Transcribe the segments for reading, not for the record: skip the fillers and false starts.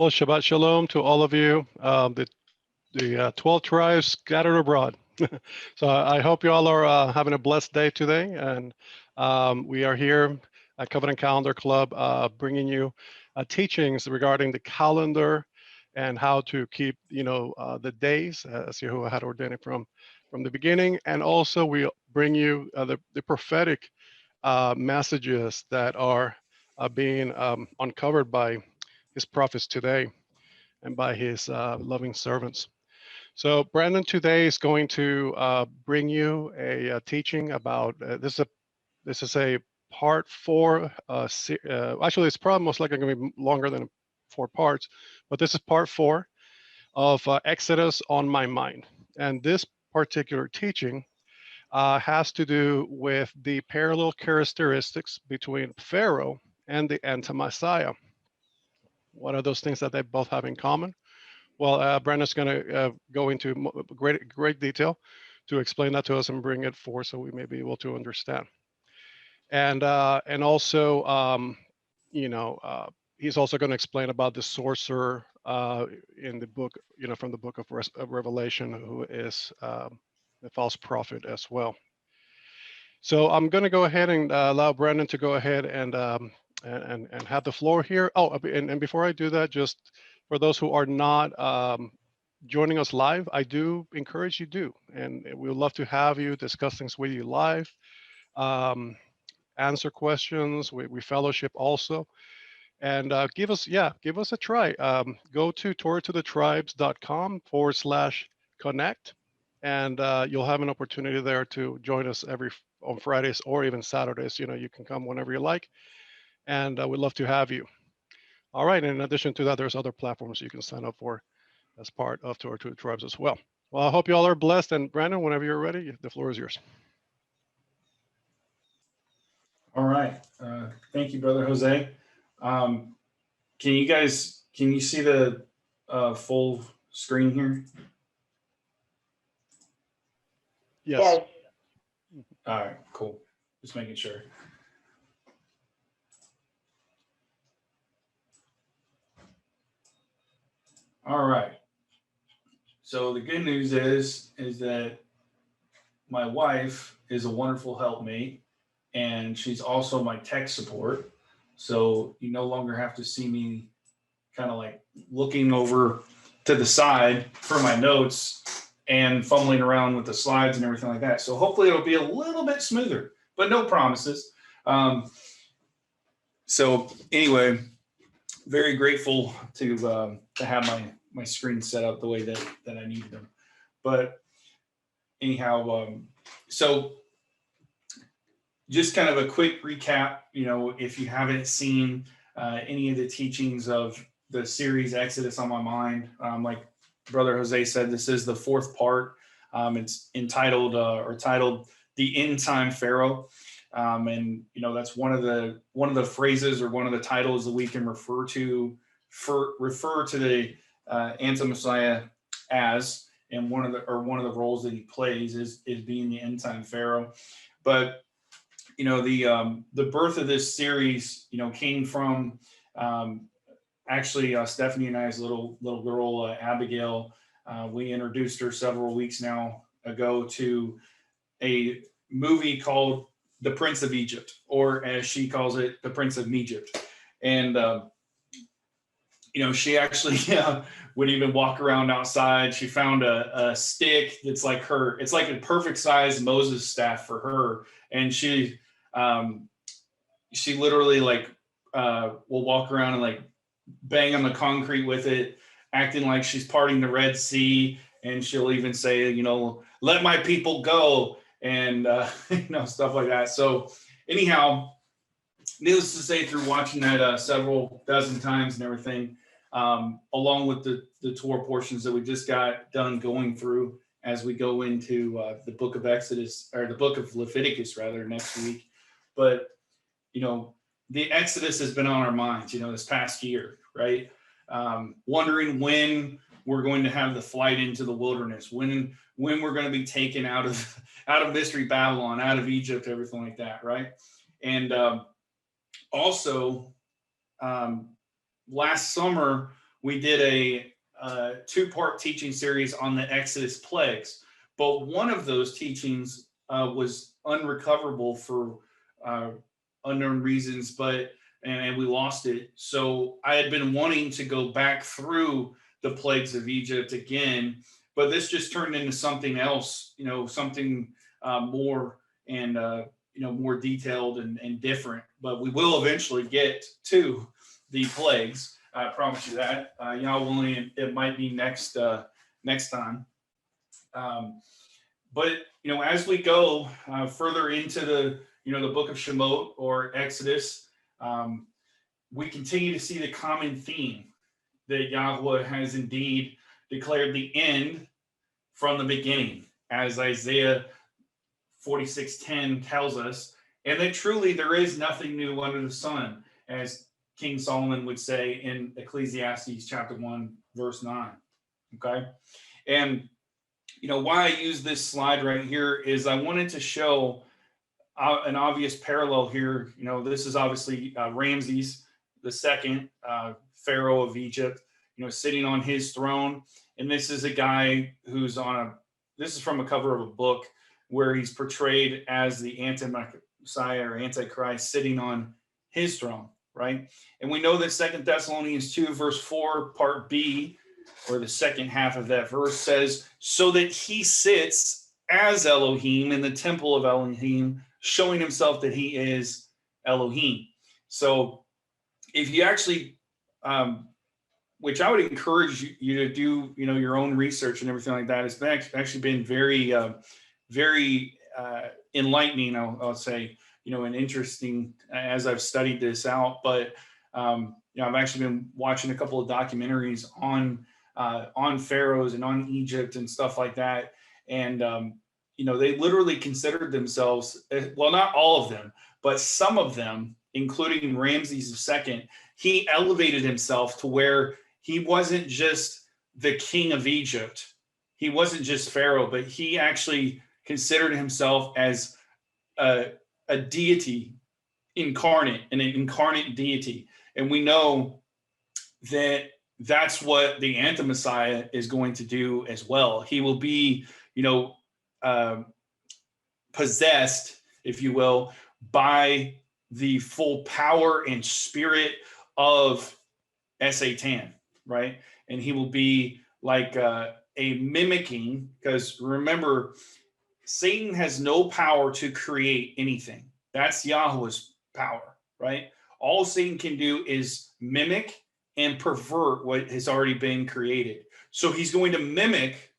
Well, Shabbat Shalom to all of you, the 12 tribes scattered abroad. So I hope you all are having a blessed day today. And we are here at Covenant Calendar Club bringing you teachings regarding the calendar and how to keep, the days as Yahuwah had ordained it from the beginning. And also we bring you the prophetic messages that are being uncovered by his prophets today and by his loving servants. So Brandon today is going to bring you a teaching about this is a part four. Actually, it's probably most likely going to be longer than 4 parts, but this is part four of Exodus on my mind. And this particular teaching has to do with the parallel characteristics between Pharaoh and the anti-Messiah. What are those things that they both have in common? Well, Brandon's going to go into great detail to explain that to us and bring it forth so we may be able to understand. And also, he's also going to explain about the sorcerer in the book, from the book of Revelation, who is the false prophet as well. So I'm going to go ahead and allow Brandon to go ahead and have the floor here. Oh, and before I do that, just for those who are not joining us live, I do encourage you to, and we would love to have you discuss things with you live, answer questions. We fellowship also, and give us a try. Go to torahtothetribes.com/connect, and you'll have an opportunity there to join us on Fridays or even Saturdays. You can come whenever you like, and we'd love to have you. All right. And in addition to that, there's other platforms you can sign up for as part of Torah to the Tribes as well. Well, I hope you all are blessed. And Brandon, whenever you're ready, the floor is yours. All right. Thank you, Brother Jose. Can you see the full screen here? Yes. All right, cool. Just making sure. All right. So the good news is that my wife is a wonderful helpmate, and she's also my tech support. So you no longer have to see me kind of like looking over to the side for my notes and fumbling around with the slides and everything like that. So hopefully it'll be a little bit smoother, but no promises. So anyway, very grateful to have my screen set up the way that I needed them. But anyhow, so just kind of a quick recap, if you haven't seen any of the teachings of the series Exodus on my mind, like Brother Jose said, this is the fourth part. It's titled The End Time Pharaoh. And that's one of the phrases or one of the titles that we can refer to the anti-Messiah as, and one of the roles that he plays is being the end time Pharaoh. But the birth of this series came from actually Stephanie and I's little girl Abigail. We introduced her several weeks now ago to a movie called The Prince of Egypt, or as she calls it, The Prince of Egypt. And she actually would even walk around outside. She found a stick that's like it's like a perfect size Moses staff for her. And she literally will walk around and like bang on the concrete with it, acting like she's parting the Red Sea. And she'll even say, let my people go, and stuff like that. So anyhow, needless to say, through watching that several dozen times and everything, along with the Torah portions that we just got done going through as we go into the book of Exodus, or the book of Leviticus rather, next week. But the Exodus has been on our minds this past year, right? Wondering when we're going to have the flight into the wilderness, when we're going to be taken out of Mystery Babylon, out of Egypt, everything like that, right? And also last summer we did a two-part teaching series on the Exodus plagues, but one of those teachings was unrecoverable for unknown reasons, and we lost it. So I had been wanting to go back through the plagues of Egypt again, but this just turned into something else, something more and more detailed and different. But we will eventually get to the plagues. I promise you that. Y'all willing, it might be next time. But as we go further into the book of Shemot or Exodus, we continue to see the common theme that Yahweh has indeed declared the end from the beginning, as Isaiah 46:10 tells us, and that truly there is nothing new under the sun, as King Solomon would say in Ecclesiastes chapter 1, verse 9. Okay. And, why I use this slide right here is I wanted to show an obvious parallel here. This is obviously Ramses the second, Pharaoh of Egypt, sitting on his throne. And this is a guy who's this is from a cover of a book where he's portrayed as the anti-Messiah or Antichrist sitting on his throne, right? And we know that 2 Thessalonians 2, verse 4, part B, or the second half of that verse says, so that he sits as Elohim in the temple of Elohim, showing himself that he is Elohim. So if you actually, which I would encourage you to do, your own research and everything like that. It's actually been very, very enlightening, I'll say, and interesting as I've studied this out. But I've actually been watching a couple of documentaries on pharaohs and on Egypt and stuff like that. And they literally considered themselves, well, not all of them, but some of them, including Ramses II, he elevated himself to where he wasn't just the king of Egypt. He wasn't just Pharaoh, but he actually considered himself as a deity incarnate, an incarnate deity. And we know that that's what the anti-Messiah is going to do as well. He will be, possessed, if you will, by the full power and spirit of Satan, right? And he will be like a mimicking, because remember, Satan has no power to create anything. That's Yahweh's power, right? All Satan can do is mimic and pervert what has already been created. So he's going to mimic,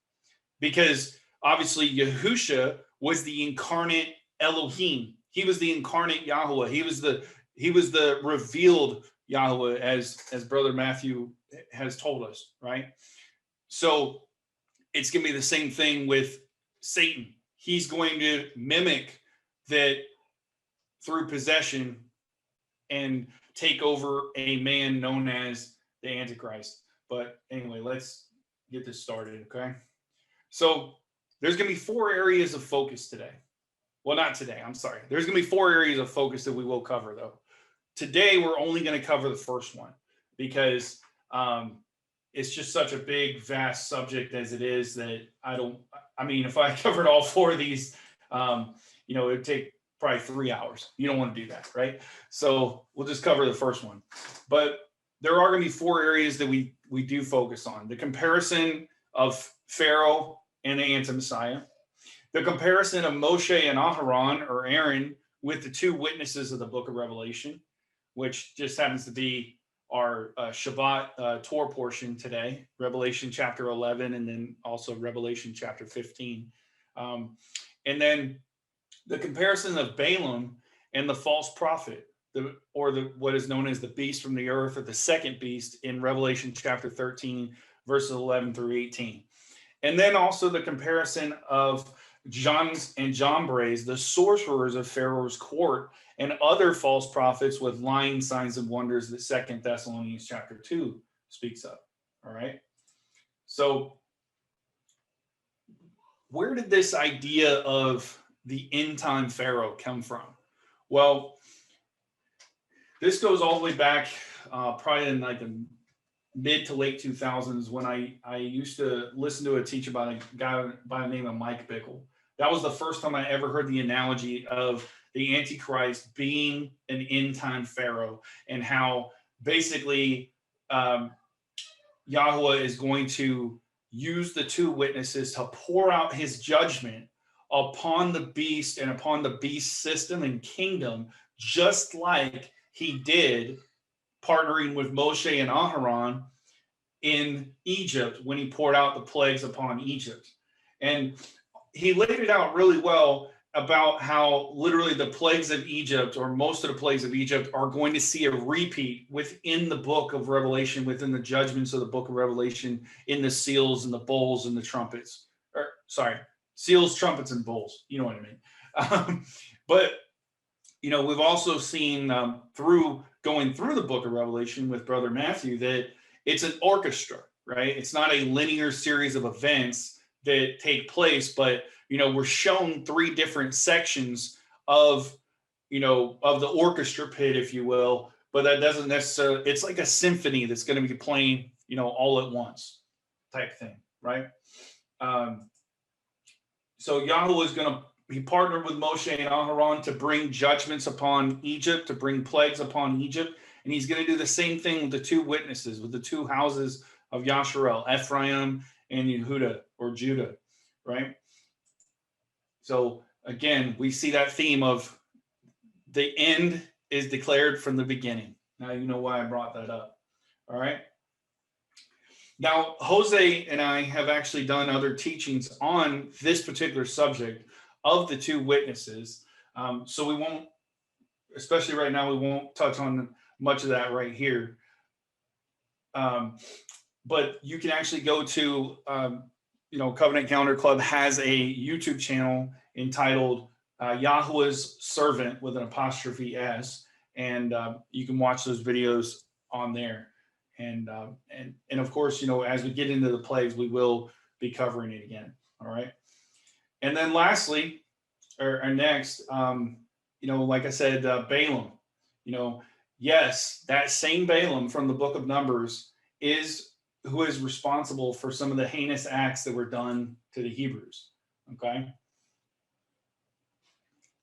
because obviously Yahusha was the incarnate Elohim. He was the incarnate Yahweh. He was the revealed Yahweh, as Brother Matthew has told us, right? So it's going to be the same thing with Satan. He's going to mimic that through possession and take over a man known as the Antichrist. But anyway, let's get this started, okay? So there's going to be 4 areas of focus today. Well, not today, I'm sorry. There's going to be 4 areas of focus that we will cover, though. Today, we're only going to cover the first one, because it's just such a big, vast subject as it is that if I covered all 4 of these, it would take probably 3 hours. You don't want to do that, right? So we'll just cover the first one. But there are going to be 4 areas that we do focus on. The comparison of Pharaoh and the anti-Messiah. The comparison of Moshe and Aharon, or Aaron, with the 2 witnesses of the book of Revelation, which just happens to be our Shabbat Torah portion today, Revelation chapter 11, and then also Revelation chapter 15. And then the comparison of Balaam and the false prophet, what is known as the beast from the earth, or the second beast, in Revelation chapter 13, verses 11 through 18. And then also the comparison of Jannes and Jambres, the sorcerers of Pharaoh's court, and other false prophets with lying signs and wonders that 2 Thessalonians chapter 2 speaks of. All right. So where did this idea of the end time Pharaoh come from? Well, this goes all the way back probably in like the mid to late 2000s when I used to listen to a teach about a guy by the name of Mike Bickle. That was the first time I ever heard the analogy of the Antichrist being an end time Pharaoh, and how basically Yahweh is going to use the two witnesses to pour out his judgment upon the beast and upon the beast system and kingdom, just like he did partnering with Moshe and Aharon in Egypt when he poured out the plagues upon Egypt. And he laid it out really well about how literally the plagues of Egypt, or most of the plagues of Egypt, are going to see a repeat within the book of Revelation, within the judgments of the book of Revelation, in the seals and the bowls and the trumpets. Or sorry, seals, trumpets, and bowls. You know what I mean? But we've also seen going through the book of Revelation with Brother Matthew that it's an orchestra, right? It's not a linear series of events that take place, but we're shown three different sections of the orchestra pit, if you will. But that doesn't necessarily, it's like a symphony that's going to be playing all at once type thing, right? So Yahweh is going to, he partnered with Moshe and Aharon to bring judgments upon Egypt, to bring plagues upon Egypt. And he's going to do the same thing with the two witnesses, with the two houses of Yasharel, Ephraim and Yehuda, or Judah, right? So again, we see that theme of the end is declared from the beginning. Now you know why I brought that up. All right. Now, Jose and I have actually done other teachings on this particular subject of the two witnesses. So we won't, especially right now, we won't touch on much of that right here. But you can actually go to, Covenant Calendar Club has a YouTube channel entitled Yahweh's Servant with an apostrophe S. And you can watch those videos on there. And of course, as we get into the plagues, we will be covering it again. All right. And then lastly, or next, like I said, Balaam, yes, that same Balaam from the book of Numbers is who is responsible for some of the heinous acts that were done to the Hebrews. Okay.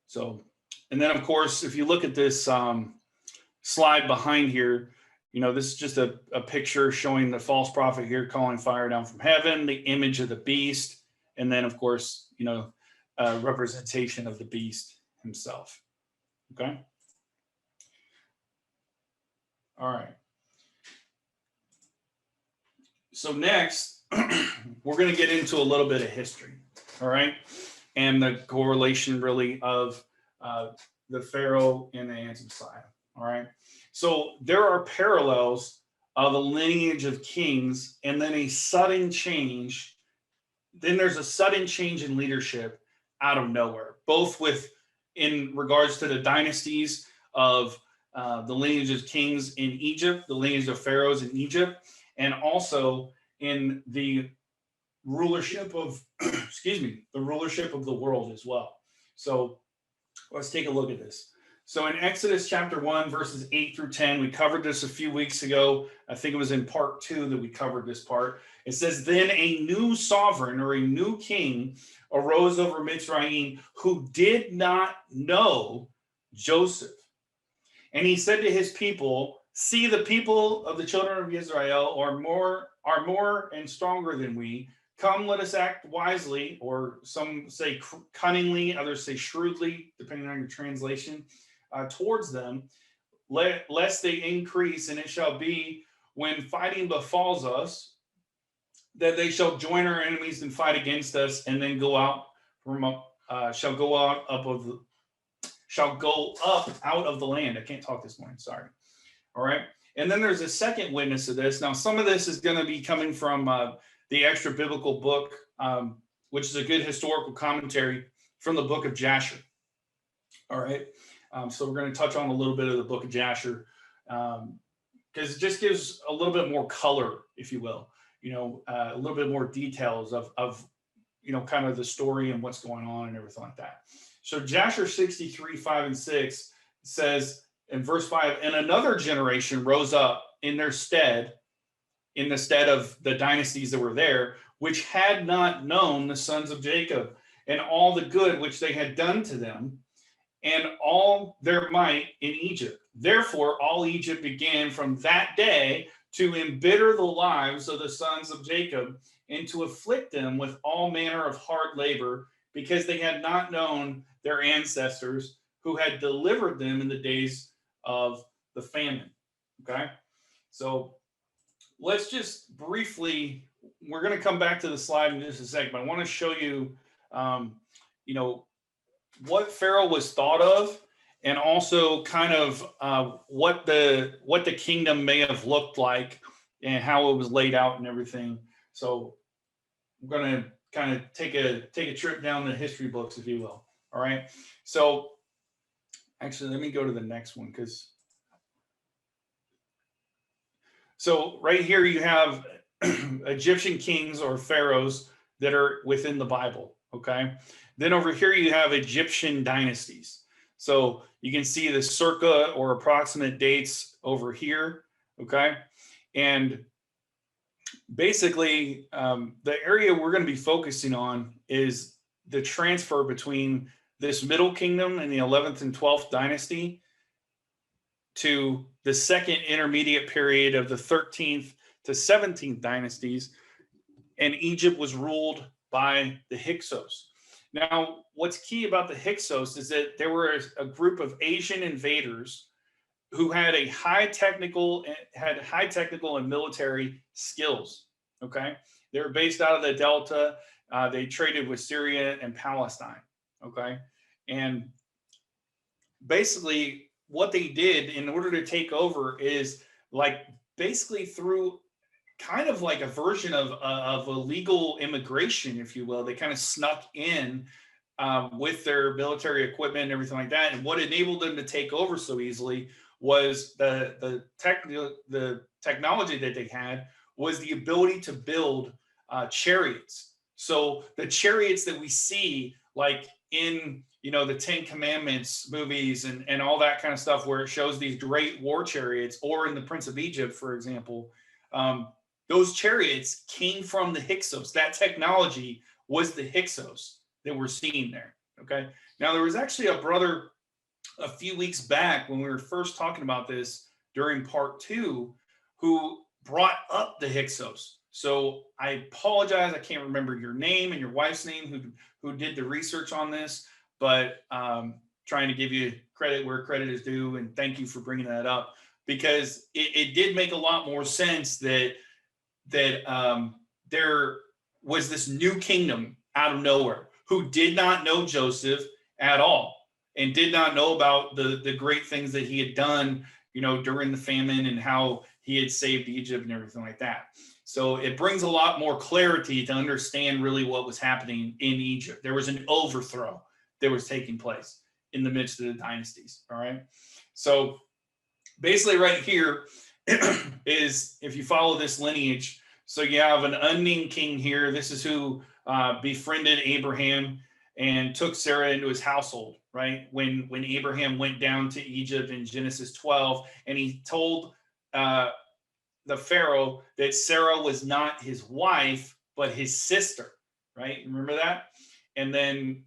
So, and then of course, if you look at this slide behind here, this is just a picture showing the false prophet here calling fire down from heaven, the image of the beast, and then of course, representation of the beast himself. Okay. All right. So next, we're going to get into a little bit of history. All right. And the correlation really of the Pharaoh and the Anti-Messiah. All right. So there are parallels of a lineage of kings and then a sudden change. Then there's a sudden change in leadership out of nowhere, both in regards to the dynasties of the lineage of kings in Egypt, the lineage of pharaohs in Egypt, and also in the rulership of, the rulership of the world as well. So let's take a look at this. So in Exodus chapter 1, verses 8 through 10, we covered this a few weeks ago. I think it was in part 2 that we covered this part. It says, then a new sovereign, or a new king, arose over Mitzrayim, who did not know Joseph. And he said to his people, see, the people of the children of Israel are more and stronger than we. Come, let us act wisely, or some say cunningly, others say shrewdly, depending on your translation, towards them, lest they increase. And it shall be, when fighting befalls us, that they shall join our enemies and fight against us, and then go out shall go up out of the land. I can't talk this morning. Sorry. All right. And then there's a second witness of this. Now, some of this is going to be coming from the extra biblical book, which is a good historical commentary from the Book of Jasher. All right. So we're going to touch on a little bit of the Book of Jasher, because it just gives a little bit more color, if you will, a little bit more details of kind of the story and what's going on and everything like that. So Jasher 63, 5 and 6 says in verse 5, and another generation rose up in their stead, in the stead of the dynasties that were there, which had not known the sons of Jacob and all the good which they had done to them, and all their might in Egypt. Therefore, all Egypt began from that day to embitter the lives of the sons of Jacob and to afflict them with all manner of hard labor, because they had not known their ancestors who had delivered them in the days of the famine. Okay, so let's just briefly, we're going to come back to the slide in just a second, but I want to show you, you know, what Pharaoh was thought of, and also kind of what the kingdom may have looked like and how it was laid out and everything. So we're going to kind of take a trip down the history books, if you will. All right. So actually, let me go to the next one, because so right here you have Egyptian kings or pharaohs that are within the Bible. Okay. Then over here you have Egyptian dynasties. So you can see the circa or approximate dates over here. Okay. And basically, the area we're going to be focusing on is the transfer between this middle kingdom in the 11th and 12th dynasty to the second intermediate period of the 13th to 17th dynasties, and Egypt was ruled by the Hyksos. Now, what's key about the Hyksos is that there were a group of Asian invaders who had high technical and military skills. Okay, they were based out of the Delta. They traded with Syria and Palestine. Okay, and basically what they did in order to take over is like basically through kind of like a version of illegal immigration, if you will. They kind of snuck in with their military equipment and everything like that. And what enabled them to take over so easily was the technology that they had was the ability to build chariots. So the chariots that we see, like in the Ten Commandments movies and all that kind of stuff, where it shows these great war chariots, or in the Prince of Egypt, for example, those chariots came from the Hyksos. That technology was the Hyksos that we're seeing there. Okay. Now, there was actually a brother a few weeks back when we were first talking about this during part 2 who brought up the Hyksos. So I apologize. I can't remember your name and your wife's name who did the research on this, but trying to give you credit where credit is due. And thank you for bringing that up, because it did make a lot more sense that there was this new kingdom out of nowhere who did not know Joseph at all and did not know about the great things that he had done, during the famine, and how he had saved Egypt and everything like that. So it brings a lot more clarity to understand really what was happening in Egypt. There was an overthrow that was taking place in the midst of the dynasties. All right. So basically right here is, if you follow this lineage, so you have an unnamed king here. This is who befriended Abraham and took Sarah into his household, right? When Abraham went down to Egypt in Genesis 12, and he told the Pharaoh that Sarah was not his wife, but his sister, right? Remember that? And then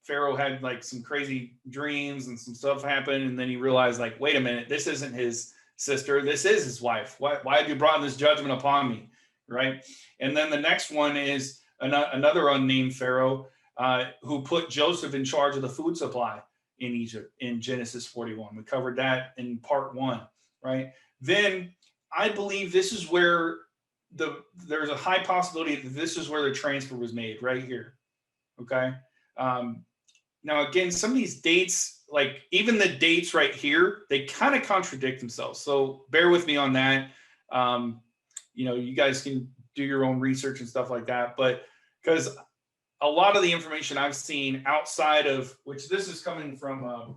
Pharaoh had like some crazy dreams and some stuff happened. And then he realized, like, wait a minute, this isn't his sister. This is his wife. Why have you brought this judgment upon me? Right. And then the next one is another unnamed Pharaoh who put Joseph in charge of the food supply in Egypt in Genesis 41. We covered that in part 1. Right. Then I believe this is where there's a high possibility that this is where the transfer was made, right here. Okay. Now, again, some of these dates, like even the dates right here, they kind of contradict themselves. So bear with me on that. You guys can do your own research and stuff like that. But because a lot of the information I've seen outside of, which this is coming from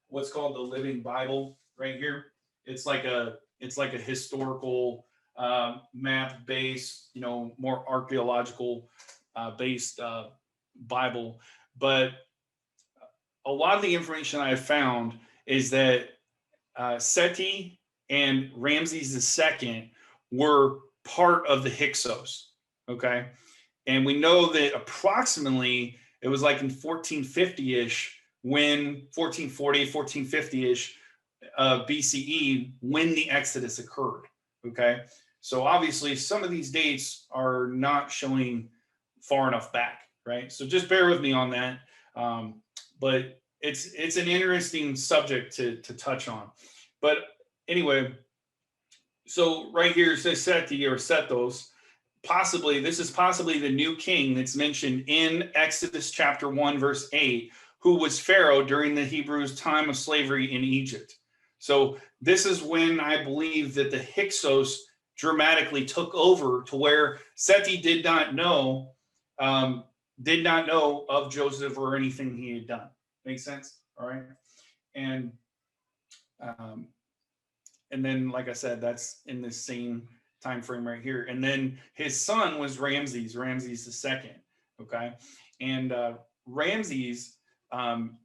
what's called the Living Bible right here. It's like a historical map based, more archaeological based Bible. But a lot of the information I have found is that Seti and Ramses II were part of the Hyksos. Okay. And we know that approximately it was like in 1450-ish when 1440, 1450-ish BCE when the Exodus occurred. Okay. So obviously some of these dates are not showing far enough back, right? So just bear with me on that. But it's an interesting subject to touch on. But anyway, so right here it says Seti or Sethos. Possibly, this is possibly the new king that's mentioned in Exodus chapter 1, verse 8, who was Pharaoh during the Hebrews' time of slavery in Egypt. So this is when I believe that the Hyksos dramatically took over to where Seti did not know of Joseph or anything he had done. Make sense? All right. And um, and then, like I said, that's in this same time frame right here. And then his son was Ramses II. Okay. And Ramses,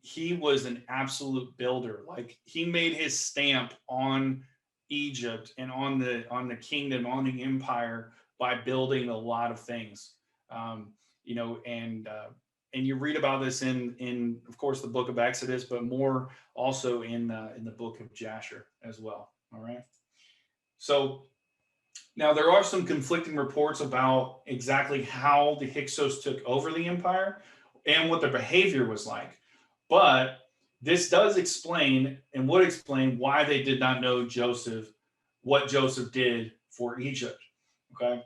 he was an absolute builder. Like, he made his stamp on Egypt and on the kingdom, on the empire, by building a lot of things. You know, and you read about this in of course the book of Exodus, but more also in the book of Jasher as well. All right. So now there are some conflicting reports about exactly how the Hyksos took over the empire and what their behavior was like. But this does explain and would explain why they did not know Joseph, what Joseph did for Egypt. Okay.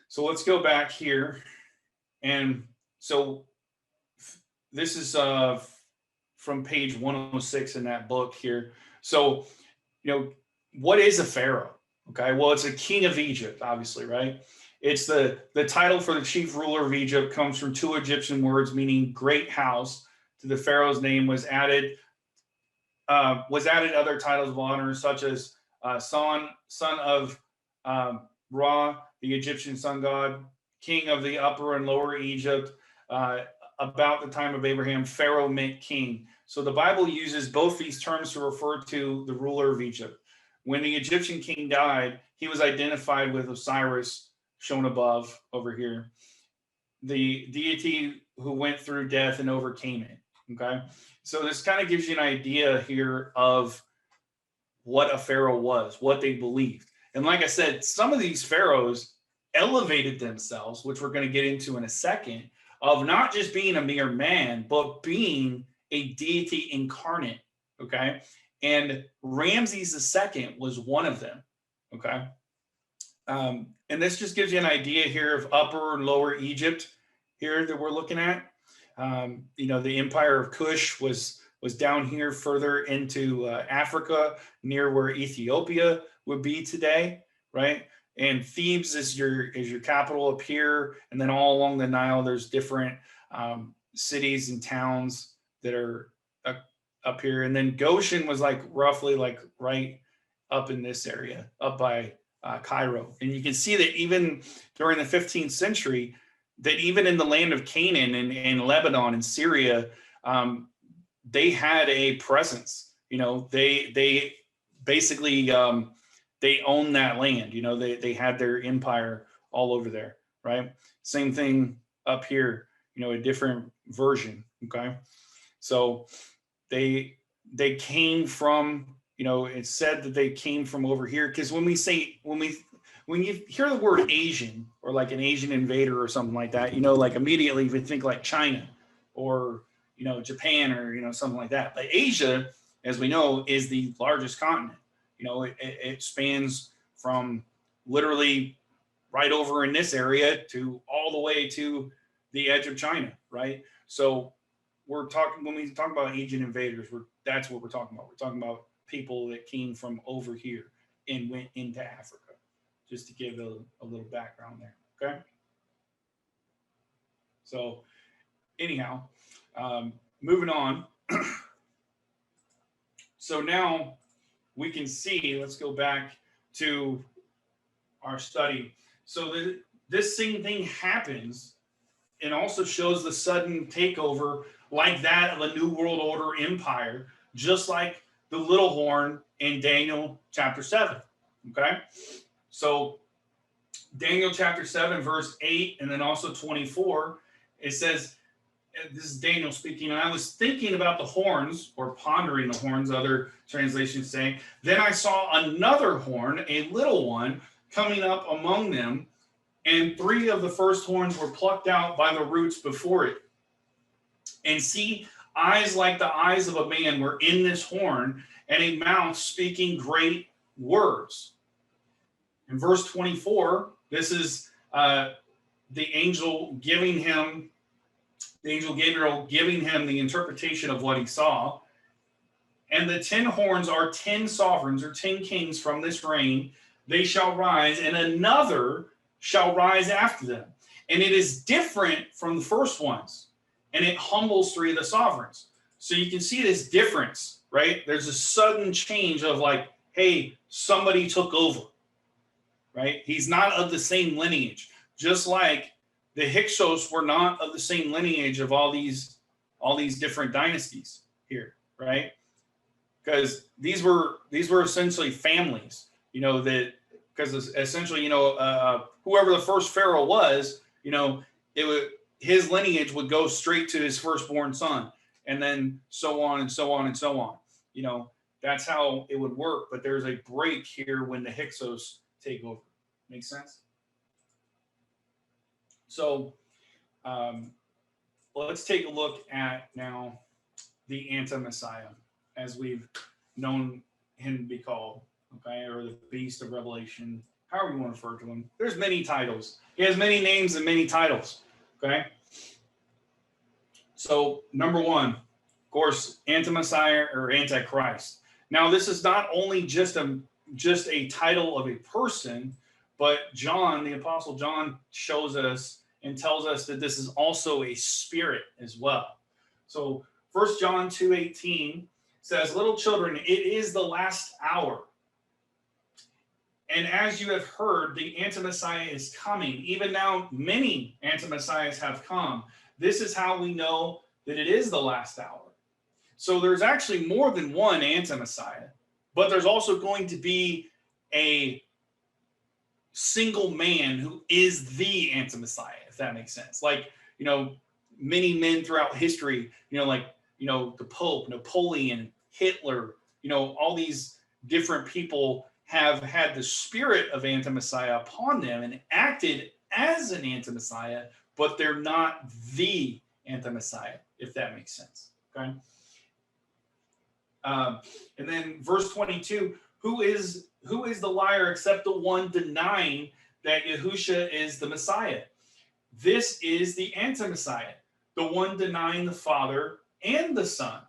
So let's go back here. And so this is from page 106 in that book here. So, you know, what is a pharaoh? Okay, well, it's a king of Egypt, obviously, right? It's the title for the chief ruler of Egypt comes from two Egyptian words meaning great house. To the pharaoh's name was added other titles of honor such as son of Ra, the Egyptian sun god, king of the upper and lower Egypt. About the time of Abraham, Pharaoh meant king. So the Bible uses both these terms to refer to the ruler of Egypt. When the Egyptian king died, he was identified with Osiris, shown above over here, the deity who went through death and overcame it. Okay. So this kind of gives you an idea here of what a pharaoh was, what they believed. And like I said, some of these pharaohs elevated themselves, which we're going to get into in a second, of not just being a mere man, but being a deity incarnate. Okay. And Ramses II was one of them. Okay. And this just gives you an idea here of upper and lower Egypt here that we're looking at. You know, the empire of Kush was down here further into Africa, near where Ethiopia would be today, right? And Thebes is your capital up here, and then all along the Nile, there's different cities and towns that are up here. And then Goshen was like roughly like right up in this area, up by Cairo. And you can see that even during the 15th century, that even in the land of Canaan and Lebanon and Syria, they had a presence. You know, they basically they owned that land. You know, they had their empire all over there, right? Same thing up here. You know, a different version. Okay, so they came from. You know, it's said that they came from over here because when you hear the word Asian or like an Asian invader or something like that, you know, like immediately you would think like China or, you know, Japan or, you know, something like that. But Asia, as we know, is the largest continent. You know, it spans from literally right over in this area to all the way to the edge of China, right? So we're talking, when we talk about Asian invaders, that's what we're talking about. We're talking about people that came from over here and went into Africa, just to give a little background there. Okay. So anyhow, moving on. So now we can see, let's go back to our study. So this same thing happens and also shows the sudden takeover like that of a New World Order empire, just like the little horn in Daniel chapter 7. Okay. So Daniel chapter 7, verse 8, and then also 24, it says, this is Daniel speaking, and I was thinking about the horns, or pondering the horns, other translations say, then I saw another horn, a little one, coming up among them, and 3 of the first horns were plucked out by the roots before it. And see, eyes like the eyes of a man were in this horn, and a mouth speaking great words. In verse 24, this is the angel Gabriel giving him the interpretation of what he saw. And the 10 horns are 10 sovereigns, or 10 kings from this reign. They shall rise, and another shall rise after them. And it is different from the first ones, and it humbles 3 of the sovereigns. So you can see this difference, right? There's a sudden change of like, hey, somebody took over, right? He's not of the same lineage, just like the Hyksos were not of the same lineage of all these different dynasties here, right? Because these were essentially families, that because essentially, whoever the first pharaoh was, his lineage would go straight to his firstborn son, and then so on and so on and so on. That's how it would work. But there's a break here when the Hyksos take over. Makes sense? So let's take a look at now the anti-Messiah, as we've known him to be called, okay, or the beast of Revelation, however you want to refer to him. There's many titles. He has many names and many titles, okay? So number 1, of course, anti-Messiah or Antichrist. Now, this is not only just a title of a person, but John, the Apostle John, shows us and tells us that this is also a spirit as well. So 1 John 2:18 says, little children, it is the last hour. And as you have heard, the anti-Messiah is coming. Even now, many anti-Messiahs have come. This is how we know that it is the last hour. So there's actually more than one anti-Messiah, but there's also going to be a single man who is the anti-Messiah, if that makes sense. Like, many men throughout history, the Pope, Napoleon, Hitler, all these different people have had the spirit of anti-Messiah upon them and acted as an anti-Messiah, but they're not the anti-Messiah, if that makes sense. Okay. And then verse 22, who is the liar except the one denying that Yahusha is the Messiah? This is the anti-Messiah, the one denying the Father and the Son.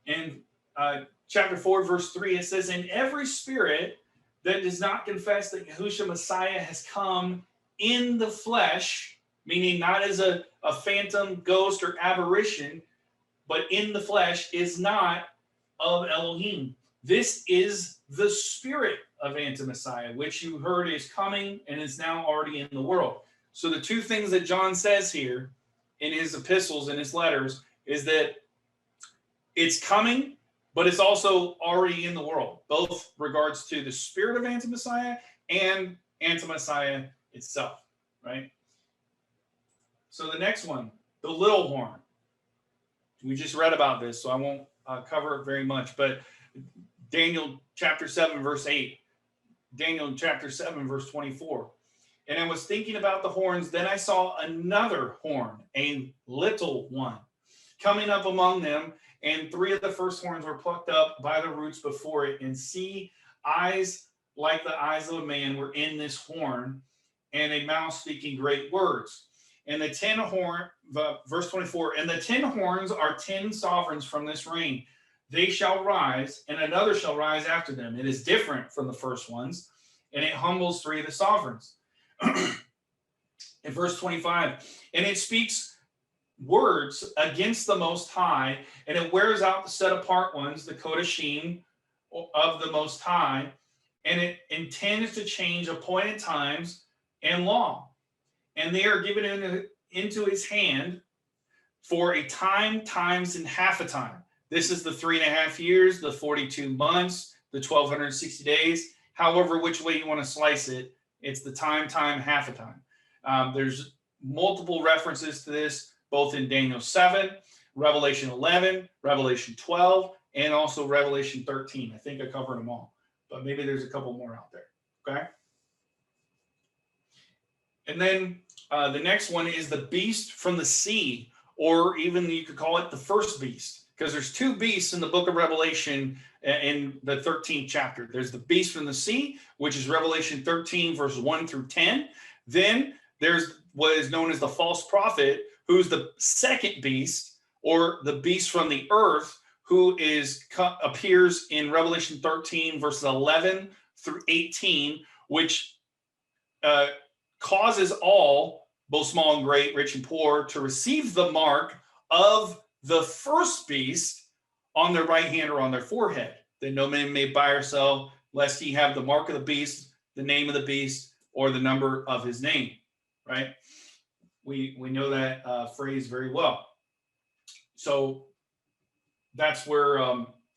And chapter 4, verse 3, it says, and every spirit that does not confess that Yahusha Messiah has come in the flesh, meaning not as a phantom, ghost, or apparition, but in the flesh, is not of Elohim. This is the spirit of anti-Messiah, which you heard is coming and is now already in the world. So the 2 things that John says here in his epistles and his letters is that it's coming, but it's also already in the world, both regards to the spirit of anti-Messiah and anti-Messiah itself, right? So the next one, the little horn. We just read about this, so I won't cover it very much, but Daniel chapter 7, verse 8, Daniel chapter 7, verse 24. And I was thinking about the horns, then I saw another horn, a little one, coming up among them, and 3 of the first horns were plucked up by the roots before it. And see, eyes like the eyes of a man were in this horn, and a mouth speaking great words. And the 10 verse 24, and the 10 horns are 10 sovereigns from this reign. They shall rise, and another shall rise after them. It is different from the first ones, and it humbles 3 of the sovereigns. In verse 25, and it speaks words against the Most High, and it wears out the set apart ones, the Kodashim of the Most High, and it intends to change appointed times and law. And they are given into his hand for a time, times, and half a time. This is the 3.5 years, the 42 months, the 1260 days. however, which way you want to slice it, it's the time, half a time. There's multiple references to this, both in Daniel 7, Revelation 11, Revelation 12, and also Revelation 13. I think I covered them all, but maybe there's a couple more out there. Okay. And then the next one is the beast from the sea, or even you could call it the first beast, because there's two beasts in the book of Revelation in the 13th chapter. There's the beast from the sea, which is Revelation 13, verse 1 through 10. Then there's what is known as the false prophet, who's the second beast, or the beast from the earth, who appears in Revelation 13, verses 11 through 18, which causes all, both small and great, rich and poor, to receive the mark of the first beast on their right hand or on their forehead, that no man may buy or sell, lest he have the mark of the beast, the name of the beast, or the number of his name. Right? We know that phrase very well. So that's where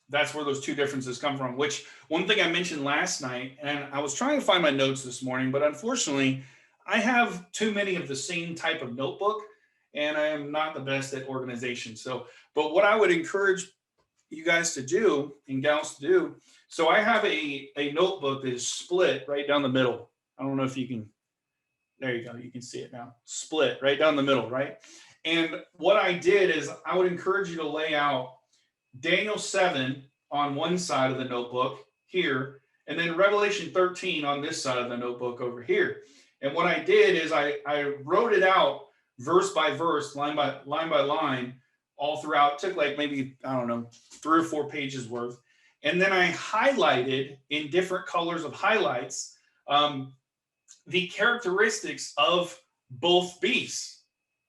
those two differences come from. Which, one thing I mentioned last night, and I was trying to find my notes this morning, but unfortunately, I have too many of the same type of notebook, and I am not the best at organization. So, but what I would encourage you guys to do and gals to do, so I have a notebook that is split right down the middle. I don't know if you can, there you go, you can see it now. Split right down the middle, right? And what I did is I would encourage you to lay out Daniel 7 on one side of the notebook here, and then Revelation 13 on this side of the notebook over here. And what I did is I wrote it out verse by verse, line by line, all throughout. It took like maybe, I don't know, 3 or 4 pages worth. And then I highlighted in different colors of highlights the characteristics of both beasts.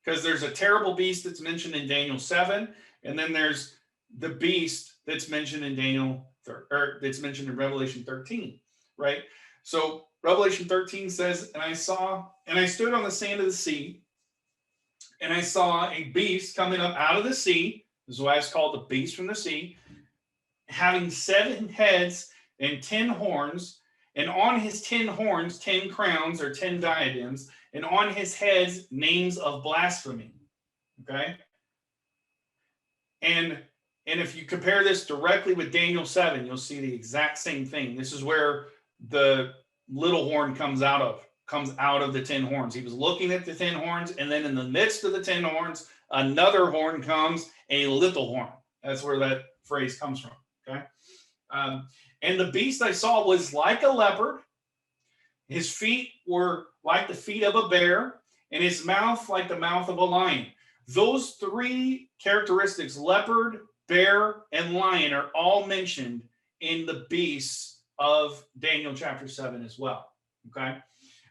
Because there's a terrible beast that's mentioned in Daniel 7, and then there's the beast that's mentioned in that's mentioned in Revelation 13, right? So Revelation 13 says, and I stood on the sand of the sea, and I saw a beast coming up out of the sea. This is why it's called the beast from the sea, having 7 heads and 10 horns, and on his 10 horns, 10 crowns or 10 diadems, and on his heads, names of blasphemy. Okay? And if you compare this directly with Daniel 7, you'll see the exact same thing. This is where the little horn comes out of the 10 horns. He was looking at the 10 horns, and then in the midst of the 10 horns, another horn comes, a little horn. That's where that phrase comes from. Okay? And the beast I saw was like a leopard. His feet were like the feet of a bear, and his mouth like the mouth of a lion. Those 3 characteristics, leopard, bear, and lion, are all mentioned in the beasts of Daniel chapter 7 as well. Okay?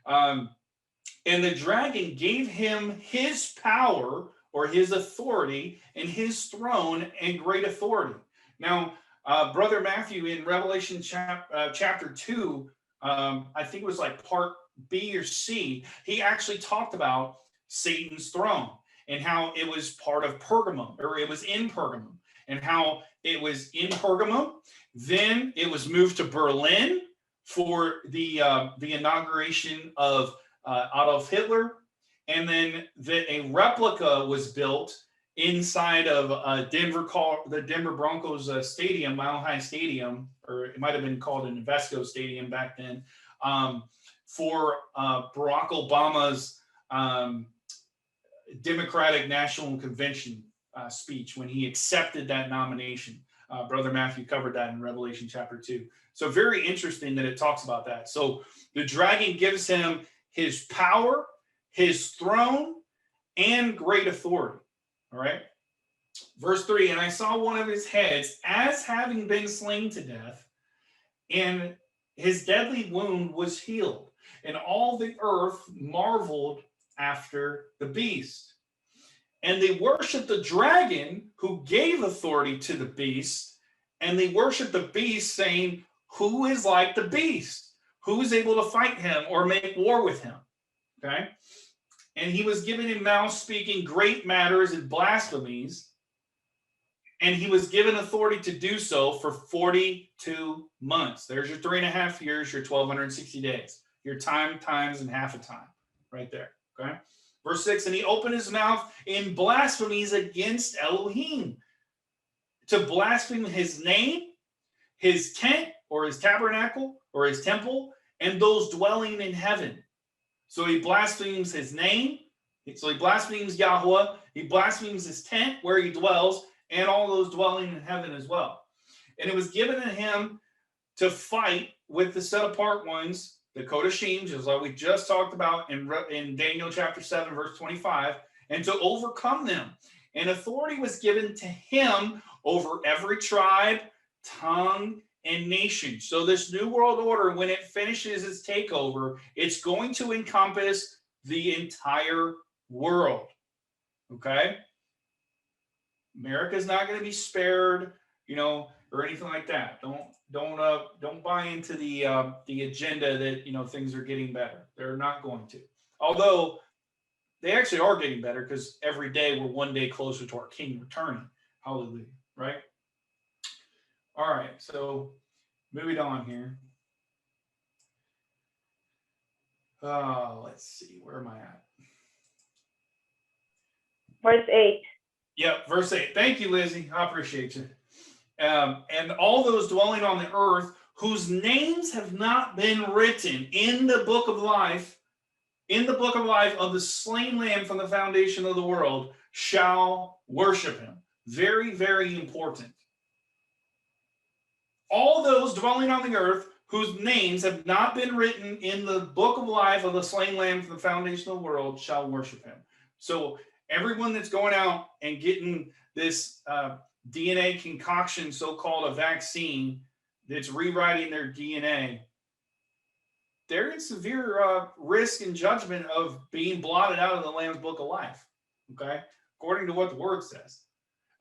And the dragon gave him his power, or his authority, and his throne and great authority. Now, Brother Matthew, in Revelation chapter 2, I think it was like part B or C, he actually talked about Satan's throne and how it was part of Pergamum, or it was in Pergamum, and how it was in Pergamum. Then it was moved to Berlin for the inauguration of Adolf Hitler, and then a replica was built inside of the Denver Broncos stadium, Mile High Stadium, or it might have been called an Invesco Stadium back then, for Barack Obama's Democratic National Convention speech when he accepted that nomination. Brother Matthew covered that in Revelation chapter 2. So very interesting that it talks about that. So the dragon gives him his power, his throne, and great authority. All right. Verse 3, and I saw one of his heads as having been slain to death, and his deadly wound was healed. And all the earth marveled after the beast. And they worshiped the dragon who gave authority to the beast, and they worshiped the beast, saying, who is like the beast? Who is able to fight him or make war with him? Okay. And he was given a mouth speaking great matters and blasphemies. And he was given authority to do so for 42 months. There's your 3.5 years, your 1,260 days. Your time times and half a time right there. Okay. Verse 6, and he opened his mouth in blasphemies against Elohim, to blaspheme his name, his tent or his tabernacle or his temple, and those dwelling in heaven. So he blasphemes his name. So he blasphemes Yahweh. He blasphemes his tent where he dwells, and all those dwelling in heaven as well. And it was given to him to fight with the set apart ones, the Kodashim, just like we just talked about in Daniel chapter 7, verse 25, and to overcome them. And authority was given to him over every tribe, tongue, and nation. So this new world order, when it finishes its takeover, it's going to encompass the entire world. Okay? America's not going to be spared, or anything like that. Don't buy into the agenda that things are getting better. They're not going to. Although they actually are getting better, because every day we're one day closer to our King returning. Hallelujah, right? All right, so moving on here. Let's see, where am I at? Verse 8. Yep, verse 8. Thank you, Lizzie. I appreciate you. And all those dwelling on the earth whose names have not been written in the book of life, of the slain Lamb from the foundation of the world, shall worship him. Very, very important. All those dwelling on the earth whose names have not been written in the book of life of the slain Lamb from the foundation of the world shall worship him. So everyone that's going out and getting this DNA concoction, so-called a vaccine, that's rewriting their DNA, they're in severe risk and judgment of being blotted out of the Lamb's book of life, okay? According to what the word says.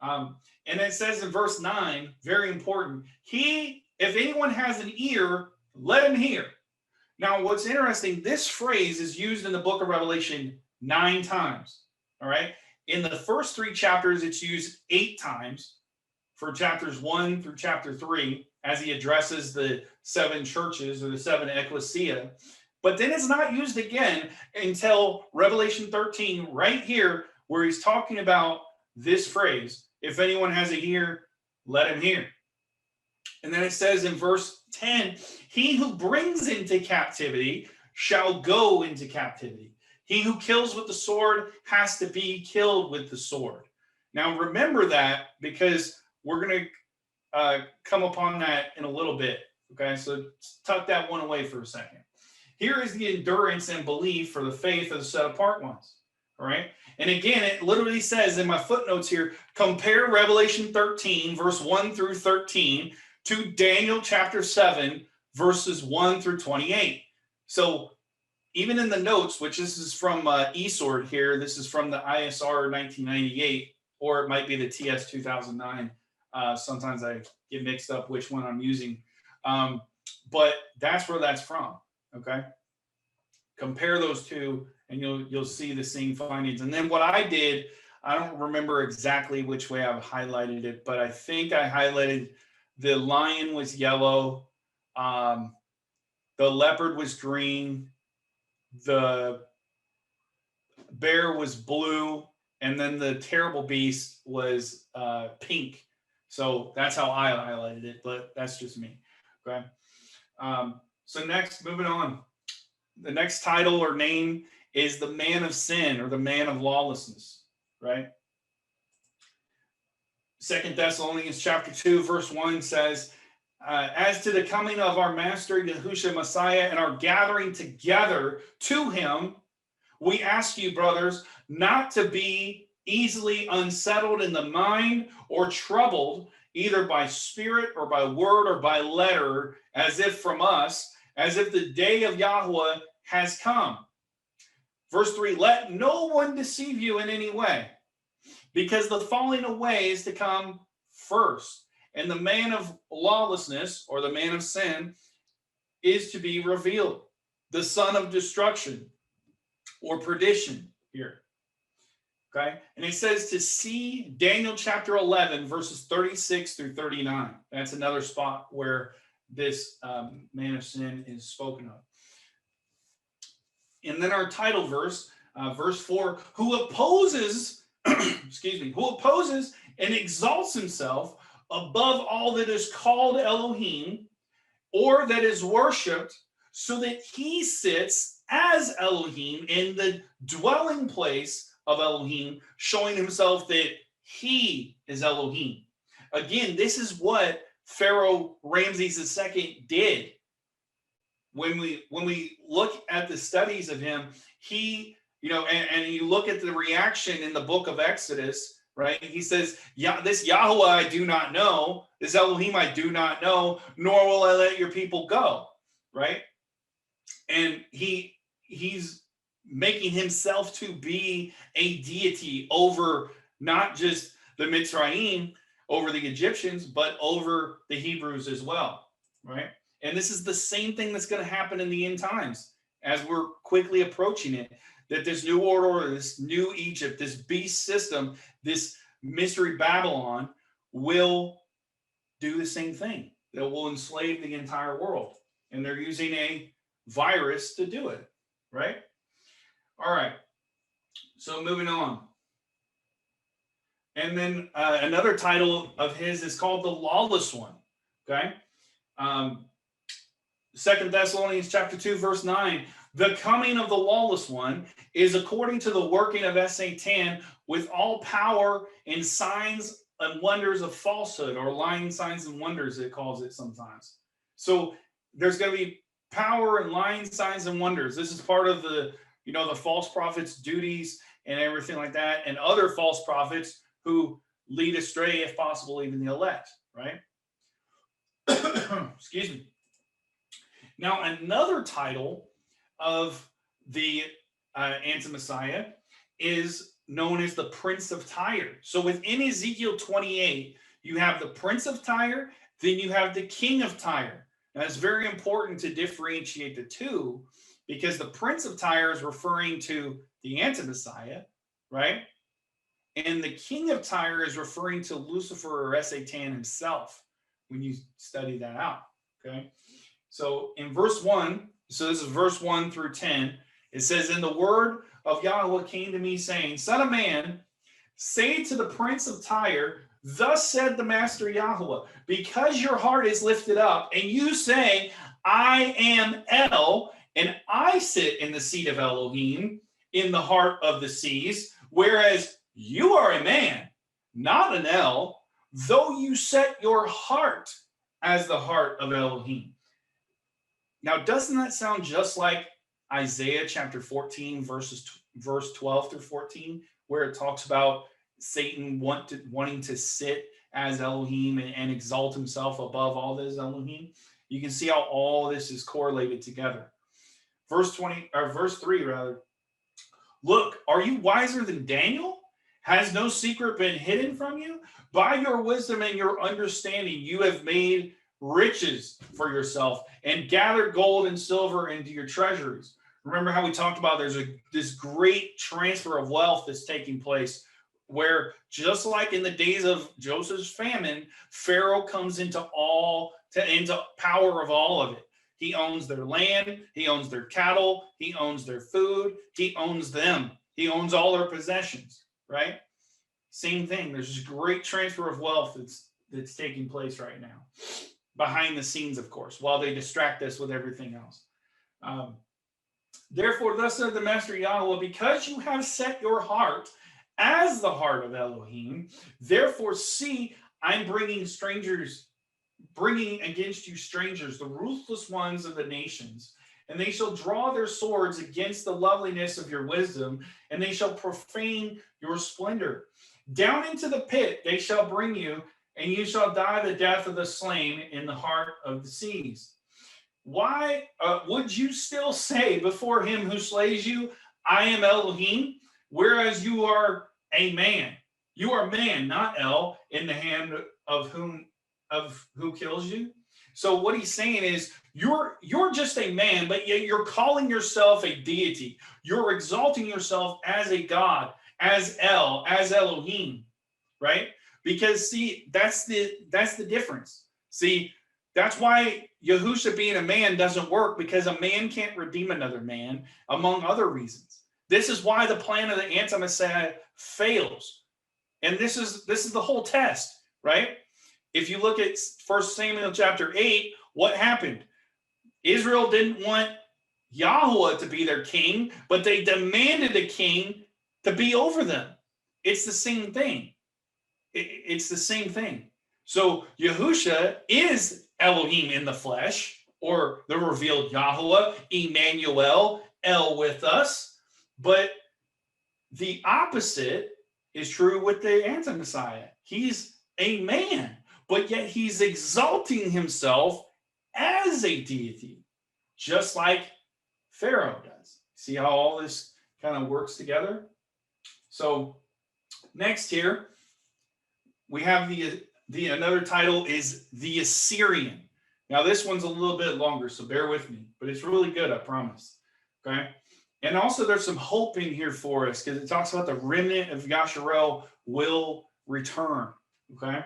And it says in verse 9, very important, if anyone has an ear, let him hear. Now, what's interesting, this phrase is used in the book of Revelation 9 times. All right. In the first 3 chapters, it's used 8 times for chapters 1 through chapter 3, as he addresses the 7 churches or the 7 ecclesia. But then it's not used again until Revelation 13, right here, where he's talking about this phrase, if anyone has an ear, let him hear. And then it says in verse 10, he who brings into captivity shall go into captivity. He who kills with the sword has to be killed with the sword. Now, remember that, because we're going to come upon that in a little bit. Okay, so tuck that one away for a second. Here is the endurance and belief for the faith of the set apart ones. All right. And again, it literally says in my footnotes here, compare Revelation 13, verse 1 through 13, to Daniel chapter 7, verses 1 through 28. So even in the notes, which this is from eSword here, this is from the ISR 1998, or it might be the TS 2009. Sometimes I get mixed up which one I'm using. But that's where that's from, okay? Compare those two, and you'll see the same findings. And then what I did, I don't remember exactly which way I've highlighted it, but I think I highlighted the lion was yellow, the leopard was green, the bear was blue, and then the terrible beast was pink. So that's how I highlighted it, but that's just me. Okay. So next, moving on. The next title or name is the Man of Sin, or the Man of Lawlessness, right? 2 Thessalonians chapter 2, verse 1 says, as to the coming of our Master Yahushua Messiah and our gathering together to him, we ask you, brothers, not to be easily unsettled in the mind or troubled, either by spirit or by word or by letter, as if from us, as if the day of Yahweh has come. Verse 3, let no one deceive you in any way, because the falling away is to come first, and the man of lawlessness, or the man of sin, is to be revealed, the son of destruction, or perdition here. Okay. And it says to see Daniel chapter 11, verses 36 through 39. That's another spot where this man of sin is spoken of. And then our title verse, verse 4, who opposes, who opposes and exalts himself above all that is called Elohim or that is worshipped, so that he sits as Elohim in the dwelling place of Elohim, showing himself that he is Elohim. Again, this is what Pharaoh Ramses II did. When we look at the studies of him, he, and you look at the reaction in the book of Exodus, right? He says, "Yeah, this Yahweh I do not know, this Elohim I do not know, nor will I let your people go," right? And he's making himself to be a deity over not just the Mitzrayim, over the Egyptians, but over the Hebrews as well, right? And this is the same thing that's going to happen in the end times as we're quickly approaching it, that this new order, this new Egypt, this beast system, this mystery Babylon will do the same thing. That will enslave the entire world. And they're using a virus to do it, right? All right. So moving on. And then another title of his is called the Lawless One, okay? 2 Thessalonians chapter 2, verse 9, the coming of the lawless one is according to the working of Satan with all power and signs and wonders of falsehood, or lying signs and wonders, it calls it sometimes. So there's going to be power and lying signs and wonders. This is part of the, the false prophets' duties and everything like that, and other false prophets who lead astray, if possible, even the elect, right? Excuse me. Now, another title of the anti-Messiah is known as the Prince of Tyre. So within Ezekiel 28, you have the Prince of Tyre, then you have the King of Tyre. Now, it's very important to differentiate the two, because the Prince of Tyre is referring to the anti-Messiah, right? And the King of Tyre is referring to Lucifer or Satan himself when you study that out, okay? So in verse 1, so this is verse 1 through 10, it says, "And the word of Yahweh came to me, saying, Son of man, say to the Prince of Tyre, thus said the Master Yahweh, because your heart is lifted up, and you say, I am El, and I sit in the seat of Elohim, in the heart of the seas, whereas you are a man, not an El, though you set your heart as the heart of Elohim." Now, doesn't that sound just like Isaiah chapter 14, verse 12 through 14, where it talks about Satan wanting to sit as Elohim and exalt himself above all this Elohim? You can see how all this is correlated together. Verse 3, rather. "Look, are you wiser than Daniel? Has no secret been hidden from you? By your wisdom and your understanding, you have made riches for yourself and gathered gold and silver into your treasuries." Remember how we talked about there's this great transfer of wealth that's taking place, where just like in the days of Joseph's famine, Pharaoh comes into power of all of it. He owns their land, he owns their cattle, he owns their food, he owns them. He owns all their possessions, right? Same thing. There's this great transfer of wealth that's taking place right now. Behind the scenes, of course, while they distract us with everything else. "Therefore, thus said the Master Yahweh, because you have set your heart as the heart of Elohim, therefore see, I'm bringing against you strangers, the ruthless ones of the nations, and they shall draw their swords against the loveliness of your wisdom, and they shall profane your splendor. Down into the pit they shall bring you, and you shall die the death of the slain in the heart of the seas. Why would you still say before him who slays you, I am Elohim, whereas you are a man? You are man, not El, in the hand of who kills you." So what he's saying is, you're just a man, but yet you're calling yourself a deity. You're exalting yourself as a god, as as Elohim, right? Because see, that's the difference. See, that's why Yahusha being a man doesn't work, because a man can't redeem another man, among other reasons. This is why the plan of the anti-Messiah fails. And this is the whole test, right? If you look at 1 Samuel chapter 8, what happened? Israel didn't want Yahweh to be their king, but they demanded a king to be over them. It's the same thing. It's the same thing. So Yahusha is Elohim in the flesh, or the revealed Yahweh, Emmanuel, El with us. But the opposite is true with the anti-Messiah. He's a man, but yet he's exalting himself as a deity, just like Pharaoh does. See how all this kind of works together? So next here, we have the another title is the Assyrian. Now this one's a little bit longer, so bear with me, but it's really good, I promise. Okay. And also there's some hope in here for us, because it talks about the remnant of Yasharel will return. Okay.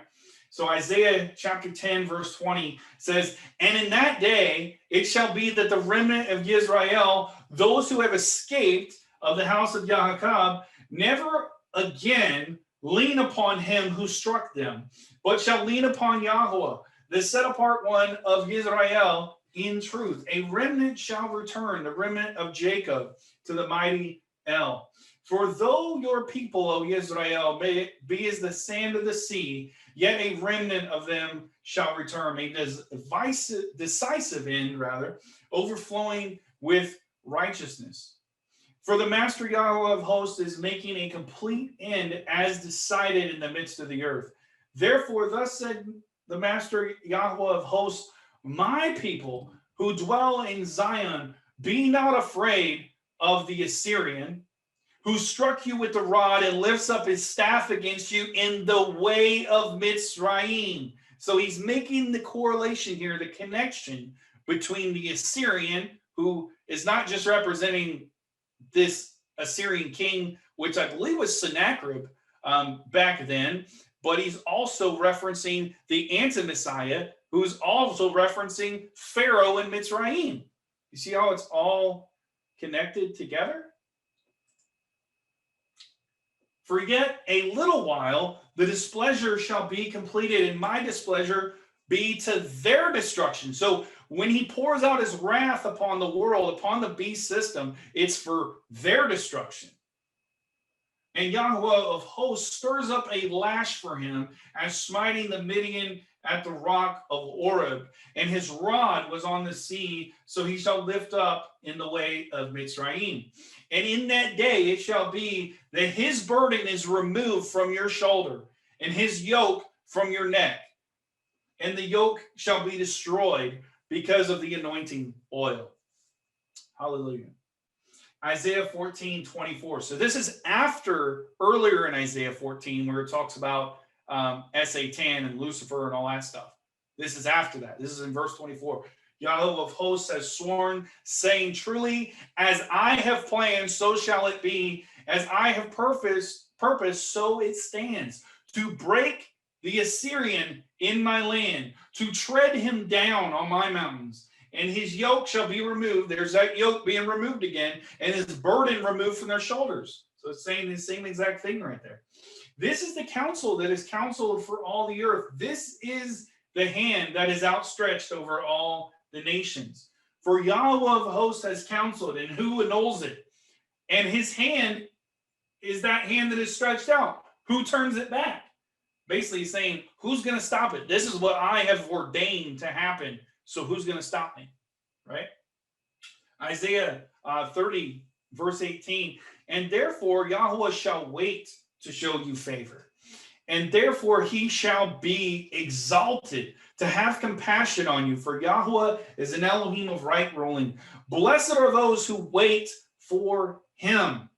So Isaiah chapter 10, verse 20 says, and in that day it shall be that the remnant of Israel, those who have escaped of the house of Yaakov, never again lean upon him who struck them, but shall lean upon Yahweh, the set apart one of Israel, in truth. A remnant shall return, the remnant of Jacob, to the mighty El. For though your people, O Israel, may be as the sand of the sea, yet a remnant of them shall return, a decisive end, overflowing with righteousness. For the Master Yahweh of hosts is making a complete end as decided in the midst of the earth. Therefore, thus said the Master Yahweh of hosts, my people who dwell in Zion, be not afraid of the Assyrian, who struck you with the rod and lifts up his staff against you in the way of Mitzrayim. So he's making the correlation here, the connection between the Assyrian, who is not just representing this Assyrian king, which I believe was Sennacherib back then, but he's also referencing the anti-Messiah, who's also referencing Pharaoh and Mitzrayim. You see how it's all connected together? For yet a little while, the displeasure shall be completed, and my displeasure be to their destruction. So when he pours out his wrath upon the world, upon the beast system, it's for their destruction. And Yahweh of hosts stirs up a lash for him, as smiting the Midian at the rock of Oreb. And his rod was on the sea, so he shall lift up in the way of Mitzrayim. And in that day it shall be that his burden is removed from your shoulder, and his yoke from your neck. And the yoke shall be destroyed because of the anointing oil. Hallelujah. Isaiah 14:24. So this is after, earlier in Isaiah 14, where it talks about Satan and Lucifer and all that stuff. This is after that. This is in verse 24. Yahweh of hosts has sworn, saying, truly, as I have planned, so shall it be. As I have purposed, so it stands. To break the Assyrian in my land, to tread him down on my mountains. And his yoke shall be removed. There's that yoke being removed again, and his burden removed from their shoulders. So it's saying the same exact thing right there. This is the counsel that is counseled for all the earth. This is the hand that is outstretched over all the nations. For Yahweh of hosts has counseled, and who annuls it? And his hand is that hand that is stretched out. Who turns it back? Basically saying, who's going to stop it? This is what I have ordained to happen. So who's going to stop me? Right? Isaiah 30, verse 18. And therefore Yahweh shall wait to show you favor. And therefore he shall be exalted to have compassion on you. For Yahweh is an Elohim of right ruling. Blessed are those who wait for him.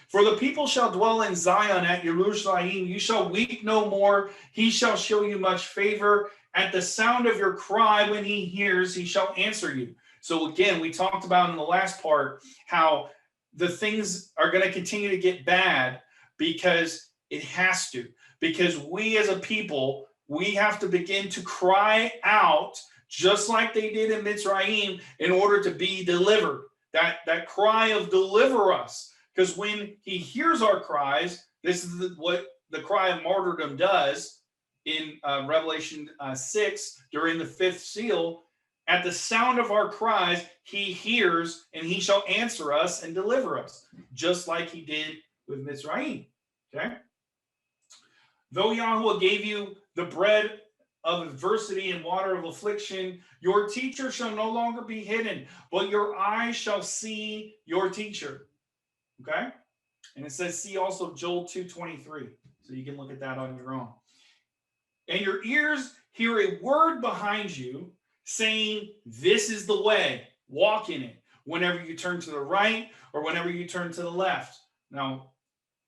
For the people shall dwell in Zion at Jerusalem. You shall weep no more. He shall show you much favor. At the sound of your cry, when he hears, he shall answer you. So again, we talked about in the last part how the things are going to continue to get bad, because it has to. Because we as a people, we have to begin to cry out just like they did in Mitzrayim in order to be delivered. That cry of deliver us. Because when he hears our cries, this is what the cry of martyrdom does in Revelation 6 during the fifth seal. At the sound of our cries, he hears and he shall answer us and deliver us, just like he did with Mitzrayim. Okay? Though Yahweh gave you the bread of adversity and water of affliction, your teacher shall no longer be hidden, but your eyes shall see your teacher. Okay? And it says, see also Joel 2:23. So you can look at that on your own. And your ears hear a word behind you saying, this is the way, walk in it, whenever you turn to the right or whenever you turn to the left. Now,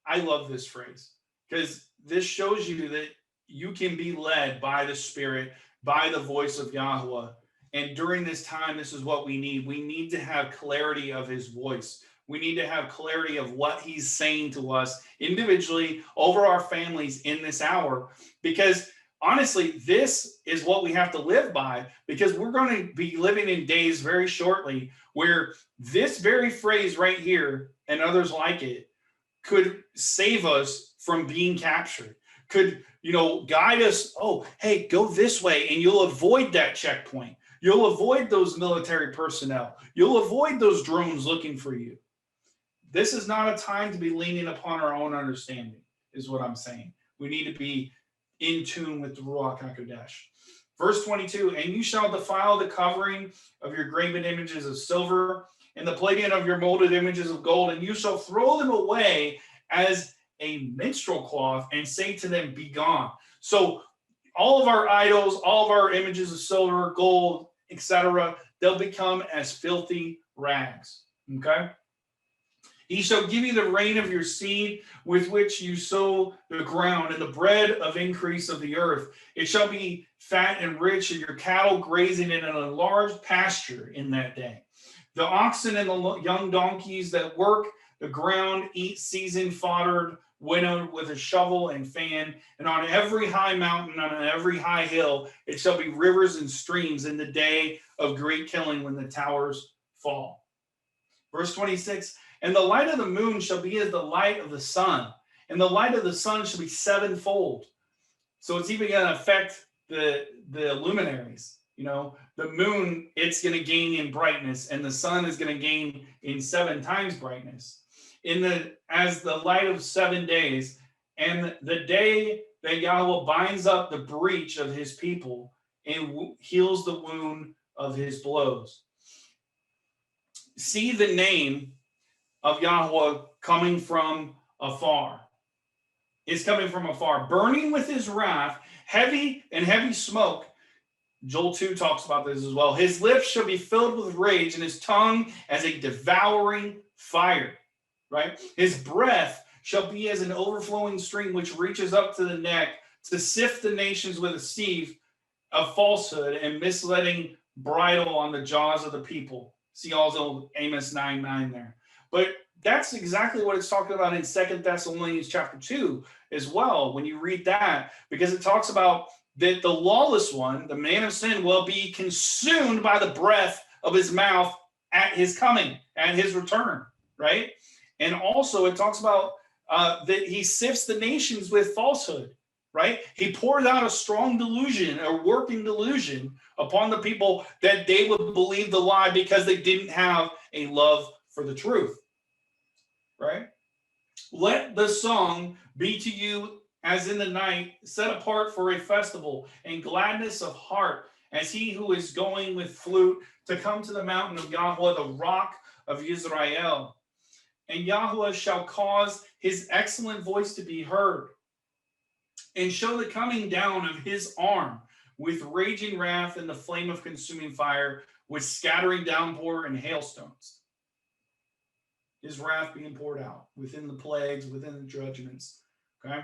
I love this phrase because this shows you that you can be led by the Spirit, by the voice of Yahweh. And during this time, this is what we need. We need to have clarity of his voice. We need to have clarity of what he's saying to us individually over our families in this hour. Because honestly, this is what we have to live by, because we're going to be living in days very shortly where this very phrase right here and others like it could save us from being captured, could, guide us. Oh, hey, go this way and you'll avoid that checkpoint. You'll avoid those military personnel. You'll avoid those drones looking for you. This is not a time to be leaning upon our own understanding, is what I'm saying. We need to be in tune with the Ruach HaKodesh. Verse 22, and you shall defile the covering of your graven images of silver and the plating of your molded images of gold, and you shall throw them away as a minstrel cloth and say to them, be gone. So all of our idols, all of our images of silver, gold, etc., they'll become as filthy rags. Okay? He shall give you the rain of your seed with which you sow the ground, and the bread of increase of the earth. It shall be fat and rich, and your cattle grazing in an enlarged pasture in that day. The oxen and the young donkeys that work the ground eat seasoned fodder, winnowed with a shovel and fan. And on every high mountain, on every high hill, it shall be rivers and streams in the day of great killing when the towers fall. Verse 26, and the light of the moon shall be as the light of the sun, and the light of the sun shall be sevenfold. So it's even going to affect the luminaries. The moon, it's going to gain in brightness, and the sun is going to gain in 7 times brightness. As the light of 7 days, and the day that Yahweh binds up the breach of his people and heals the wound of his blows. See the name of Yahweh coming from afar. It's coming from afar, burning with his wrath, heavy smoke. Joel 2 talks about this as well. His lips shall be filled with rage, and his tongue as a devouring fire. Right? His breath shall be as an overflowing stream which reaches up to the neck to sift the nations with a sieve of falsehood and misleading bridle on the jaws of the people. See also Amos 9:9 there. But that's exactly what it's talking about in 2 Thessalonians chapter 2 as well, when you read that, because it talks about that the lawless one, the man of sin, will be consumed by the breath of his mouth at his coming, at his return, right? And also it talks about that he sifts the nations with falsehood, right? He pours out a strong delusion, a working delusion upon the people that they would believe the lie because they didn't have a love for the truth, right? Let the song be to you as in the night, set apart for a festival and gladness of heart, as he who is going with flute to come to the mountain of Yahweh, the rock of Israel. And Yahweh shall cause his excellent voice to be heard, and show the coming down of his arm with raging wrath and the flame of consuming fire, with scattering downpour and hailstones. His wrath being poured out within the plagues, within the judgments. Okay?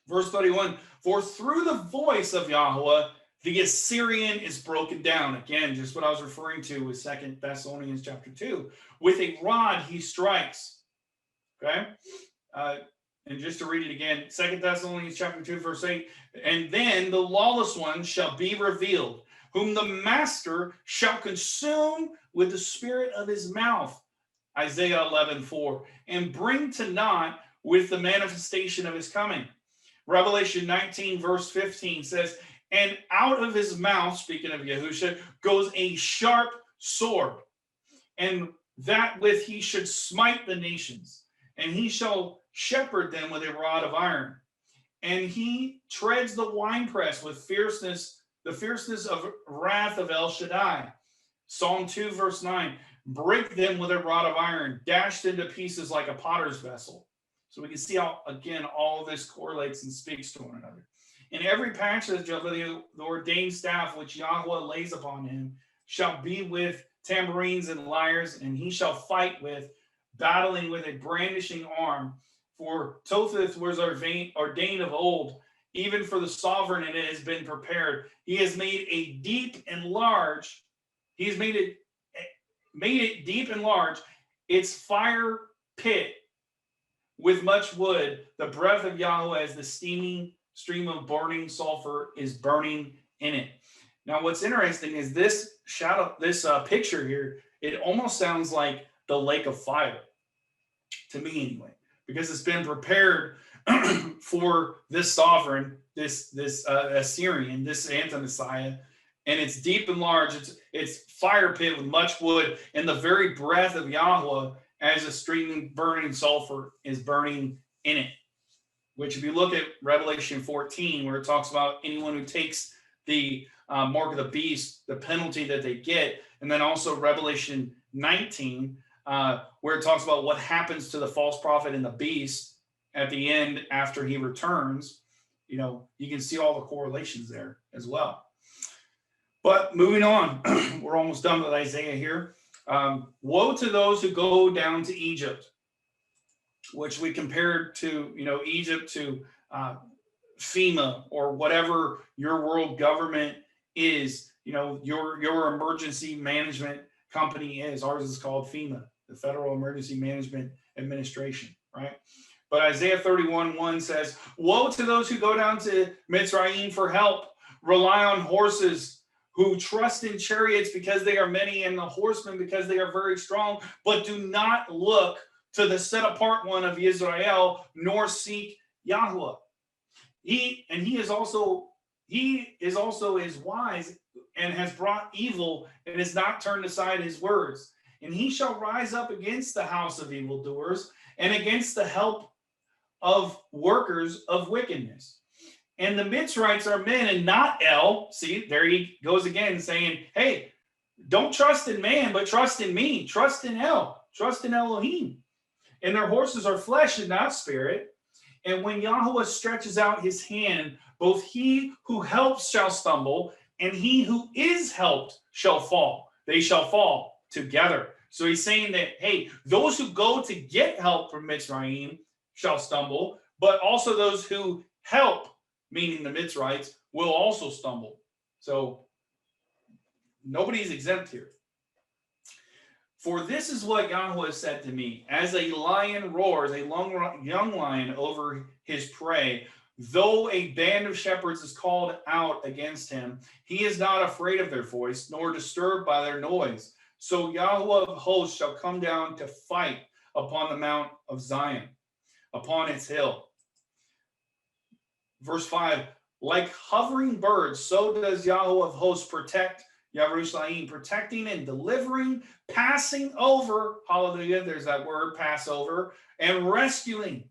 Verse 31, for through the voice of Yahweh, the Assyrian is broken down. Again, just what I was referring to with 2 Thessalonians chapter 2. With a rod he strikes. Okay? And just to read it again, 2 Thessalonians chapter 2, verse 8, and then the lawless one shall be revealed, whom the master shall consume with the spirit of his mouth, Isaiah 11:4, and bring to naught with the manifestation of his coming. Revelation 19, verse 15 says, and out of his mouth, speaking of Yahusha, goes a sharp sword, and that with he should smite the nations, and he shall shepherd them with a rod of iron. And he treads the winepress with fierceness, the fierceness of wrath of El Shaddai. Psalm 2, verse 9, break them with a rod of iron, dashed into pieces like a potter's vessel. So we can see how, again, all of this correlates and speaks to one another. In every passage of the ordained staff which Yahweh lays upon him shall be with tambourines and lyres, and he shall fight with, battling with a brandishing arm. For Topheth was ordained of old, even for the sovereign, and it has been prepared. He has made a deep and large. He has made it deep and large. Its fire pit with much wood. The breath of Yahweh as the steaming stream of burning sulfur is burning in it. Now, what's interesting is this shadow, this picture here. It almost sounds like the lake of fire, to me anyway, because it's been prepared for this sovereign, this Assyrian, this anti-Messiah, and it's deep and large. It's fire pit with much wood, and the very breath of Yahweh as a streaming burning sulfur is burning in it. Which, if you look at Revelation 14, where it talks about anyone who takes the mark of the beast, the penalty that they get, and then also Revelation 19, where it talks about what happens to the false prophet and the beast at the end after he returns. You know, you can see all the correlations there as well. But moving on, we're almost done with Isaiah here. Woe to those who go down to Egypt, which we compared to, Egypt to FEMA or whatever your world government is, your emergency management company is. Ours is called FEMA, the Federal Emergency Management Administration, right? But Isaiah 31:1 says, woe to those who go down to Mitzrayim for help, rely on horses, who trust in chariots because they are many, and the horsemen because they are very strong, but do not look to the set apart one of Israel, nor seek Yahweh. He is also wise and has brought evil and has not turned aside his words. And he shall rise up against the house of evildoers and against the help of workers of wickedness. And the Mitzrites are men and not El. See, there he goes again saying, hey, don't trust in man, but trust in me. Trust in El. Trust in Elohim. And their horses are flesh and not spirit. And when Yahweh stretches out his hand, both he who helps shall stumble, and he who is helped shall fall. They shall fall together. So he's saying that, hey, those who go to get help from Mitzrayim shall stumble, but also those who help, meaning the Mitzrites, will also stumble. So nobody's exempt here. For this is what Yahweh said to me, as a lion roars, a young lion over his prey, though a band of shepherds is called out against him, he is not afraid of their voice, nor disturbed by their noise. So Yahweh of hosts shall come down to fight upon the Mount of Zion, upon its hill. Verse 5, like hovering birds, so does Yahweh of hosts protect Yerushalayim, protecting and delivering, passing over, hallelujah, there's that word, Passover, and rescuing.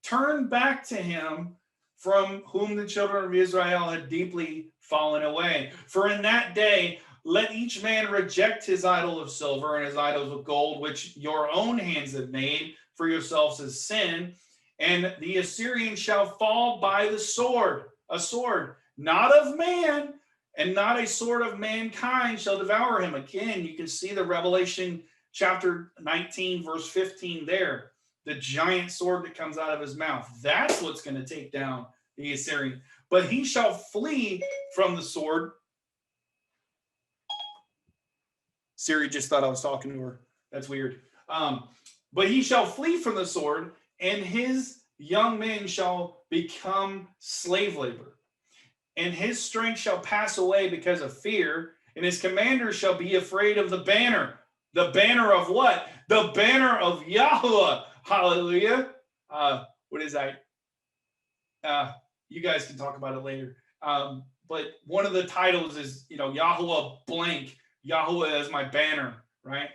Turn back to him from whom the children of Israel had deeply fallen away. For in that day, let each man reject his idol of silver and his idols of gold, which your own hands have made for yourselves as sin. And the Assyrian shall fall by the sword, a sword, not of man, and not a sword of mankind shall devour him. Again, you can see the Revelation chapter 19, verse 15 there. The giant sword that comes out of his mouth. That's what's going to take down the Assyrian. But he shall flee from the sword. Siri just thought I was talking to her. That's weird. But he shall flee from the sword, and his young men shall become slave labor. And his strength shall pass away because of fear, and his commanders shall be afraid of the banner. The banner of what? The banner of Yahweh. Hallelujah. What is that? You guys can talk about it later. But one of the titles is, Yahweh blank. Yahweh is my banner, right?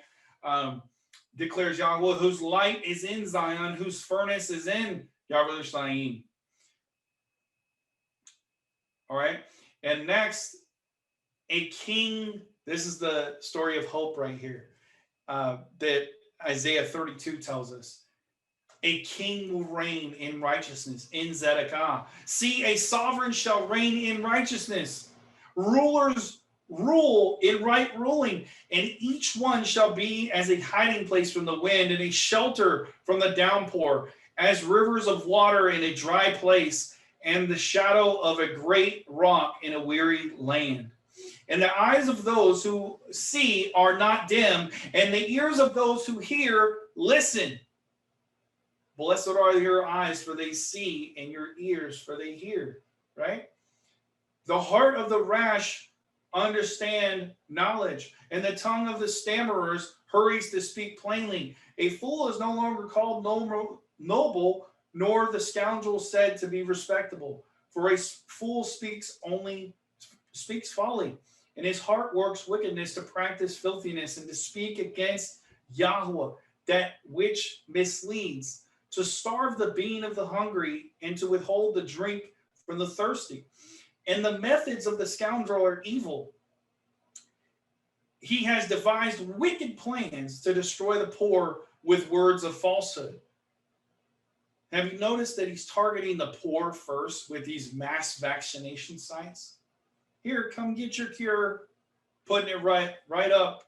Declares Yahweh, whose light is in Zion, whose furnace is in Yerushalayim. All right. And next, a king. This is the story of hope right here that Isaiah 32 tells us. A king will reign in righteousness in Zedekiah. See, a sovereign shall reign in righteousness. Rulers rule in right ruling, and each one shall be as a hiding place from the wind and a shelter from the downpour, as rivers of water in a dry place, and the shadow of a great rock in a weary land. And the eyes of those who see are not dim, and the ears of those who hear listen. Blessed are your eyes, for they see, and your ears, for they hear. Right? The heart of the rash understand knowledge, and the tongue of the stammerers hurries to speak plainly. A fool is no longer called noble, nor the scoundrel said to be respectable. For a fool speaks folly, and his heart works wickedness to practice filthiness and to speak against Yahweh, that which misleads, to starve the being of the hungry and to withhold the drink from the thirsty. And the methods of the scoundrel are evil. He has devised wicked plans to destroy the poor with words of falsehood. Have you noticed that he's targeting the poor first with these mass vaccination sites? Here, come get your cure. Putting it right up.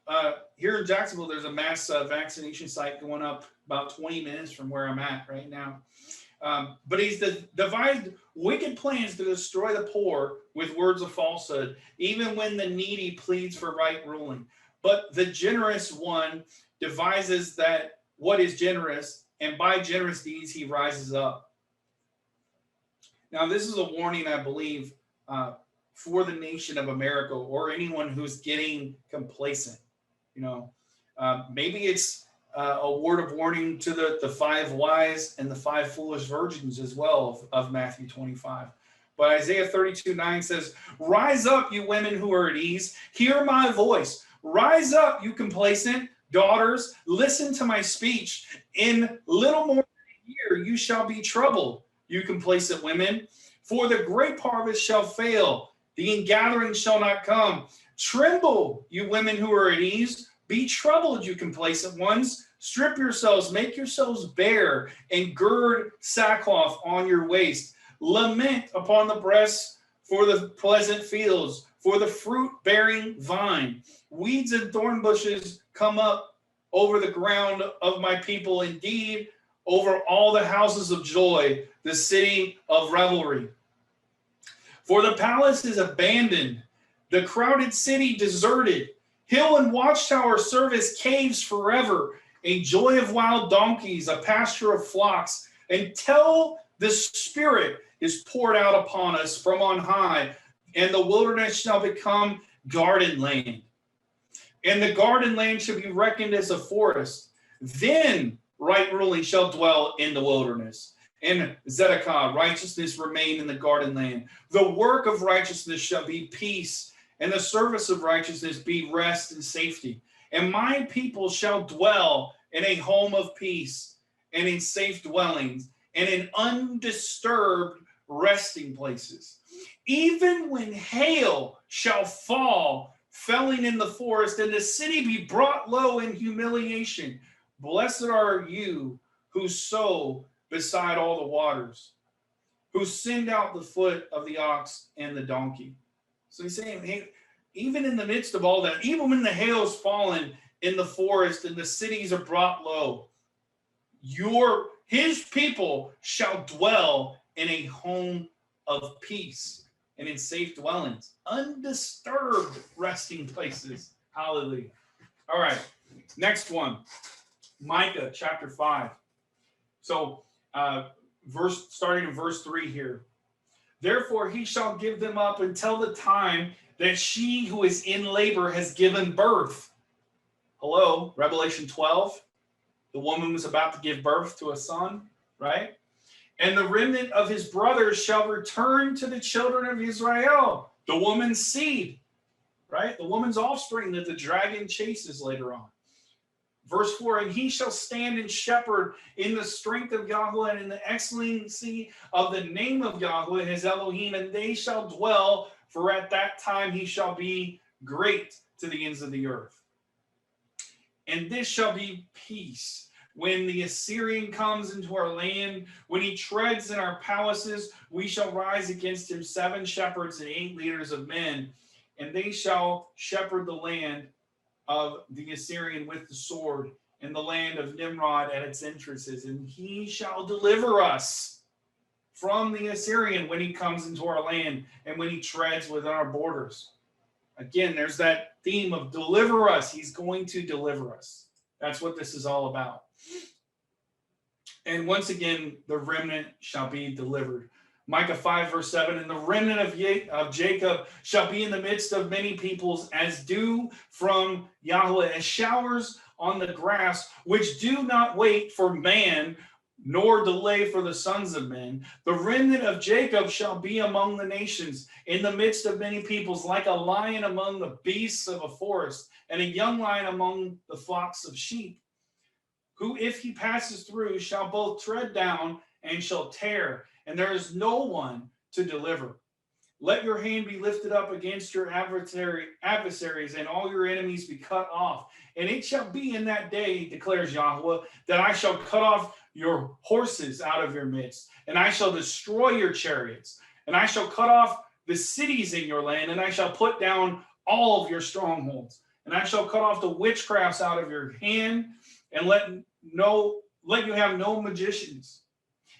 Here in Jacksonville, there's a mass vaccination site going up about 20 minutes from where I'm at right now. But he's devised wicked plans to destroy the poor with words of falsehood, even when the needy pleads for right ruling. But the generous one devises that what is generous, and by generous deeds he rises up. Now, this is a warning, I believe, for the nation of America or anyone who's getting complacent. Maybe it's a word of warning to the 5 wise and the 5 foolish virgins as well of Matthew 25. But Isaiah 32:9 says, rise up, you women who are at ease. Hear my voice. Rise up, you complacent daughters. Listen to my speech. In little more than a year, you shall be troubled, you complacent women. For the grape harvest shall fail. The ingathering shall not come. Tremble, you women who are at ease. Be troubled, you complacent ones. Strip yourselves, make yourselves bare, and gird sackcloth on your waist. Lament upon the breasts for the pleasant fields, for the fruit-bearing vine. Weeds and thorn bushes come up over the ground of my people, indeed, over all the houses of joy, the city of revelry. For the palace is abandoned, the crowded city deserted. Hill and watchtower serve as caves forever, a joy of wild donkeys, a pasture of flocks, until the Spirit is poured out upon us from on high, and the wilderness shall become garden land. And the garden land shall be reckoned as a forest. Then right ruling shall dwell in the wilderness. In Zedekiah, righteousness remain in the garden land. The work of righteousness shall be peace, and the service of righteousness be rest and safety. And my people shall dwell in a home of peace, and in safe dwellings, and in undisturbed resting places. Even when hail shall fall, felling in the forest, and the city be brought low in humiliation. Blessed are you who sow beside all the waters, who send out the foot of the ox and the donkey. So he's saying, hey, even in the midst of all that, even when the hail's fallen in the forest and the cities are brought low, his people shall dwell in a home of peace and in safe dwellings, undisturbed resting places. Hallelujah. All right, next one, Micah chapter 5. So starting in verse 3 here. Therefore he shall give them up until the time that she who is in labor has given birth. Hello, Revelation 12. The woman was about to give birth to a son, right? And the remnant of his brothers shall return to the children of Israel, the woman's seed, right? The woman's offspring that the dragon chases later on. Verse 4, and he shall stand and shepherd in the strength of Yahweh and in the excellency of the name of Yahweh and his Elohim, and they shall dwell, for at that time he shall be great to the ends of the earth. And this shall be peace. When the Assyrian comes into our land, when he treads in our palaces, we shall rise against him 7 shepherds and 8 leaders of men, and they shall shepherd the land of the Assyrian with the sword, and the land of Nimrod at its entrances. And he shall deliver us from the Assyrian when he comes into our land and when he treads within our borders. Again, there's that theme of deliver us. He's going to deliver us. That's what this is all about. And once again, the remnant shall be delivered. Micah 5, verse 7, and the remnant of Jacob shall be in the midst of many peoples, as dew from Yahweh, as showers on the grass, which do not wait for man, nor delay for the sons of men. The remnant of Jacob shall be among the nations, in the midst of many peoples, like a lion among the beasts of a forest, and a young lion among the flocks of sheep, who, if he passes through, shall both tread down and shall tear, and there is no one to deliver. Let your hand be lifted up against your adversaries, and all your enemies be cut off. And it shall be in that day, declares Yahweh, that I shall cut off your horses out of your midst, and I shall destroy your chariots, and I shall cut off the cities in your land, and I shall put down all of your strongholds, and I shall cut off the witchcrafts out of your hand, and let you have no magicians.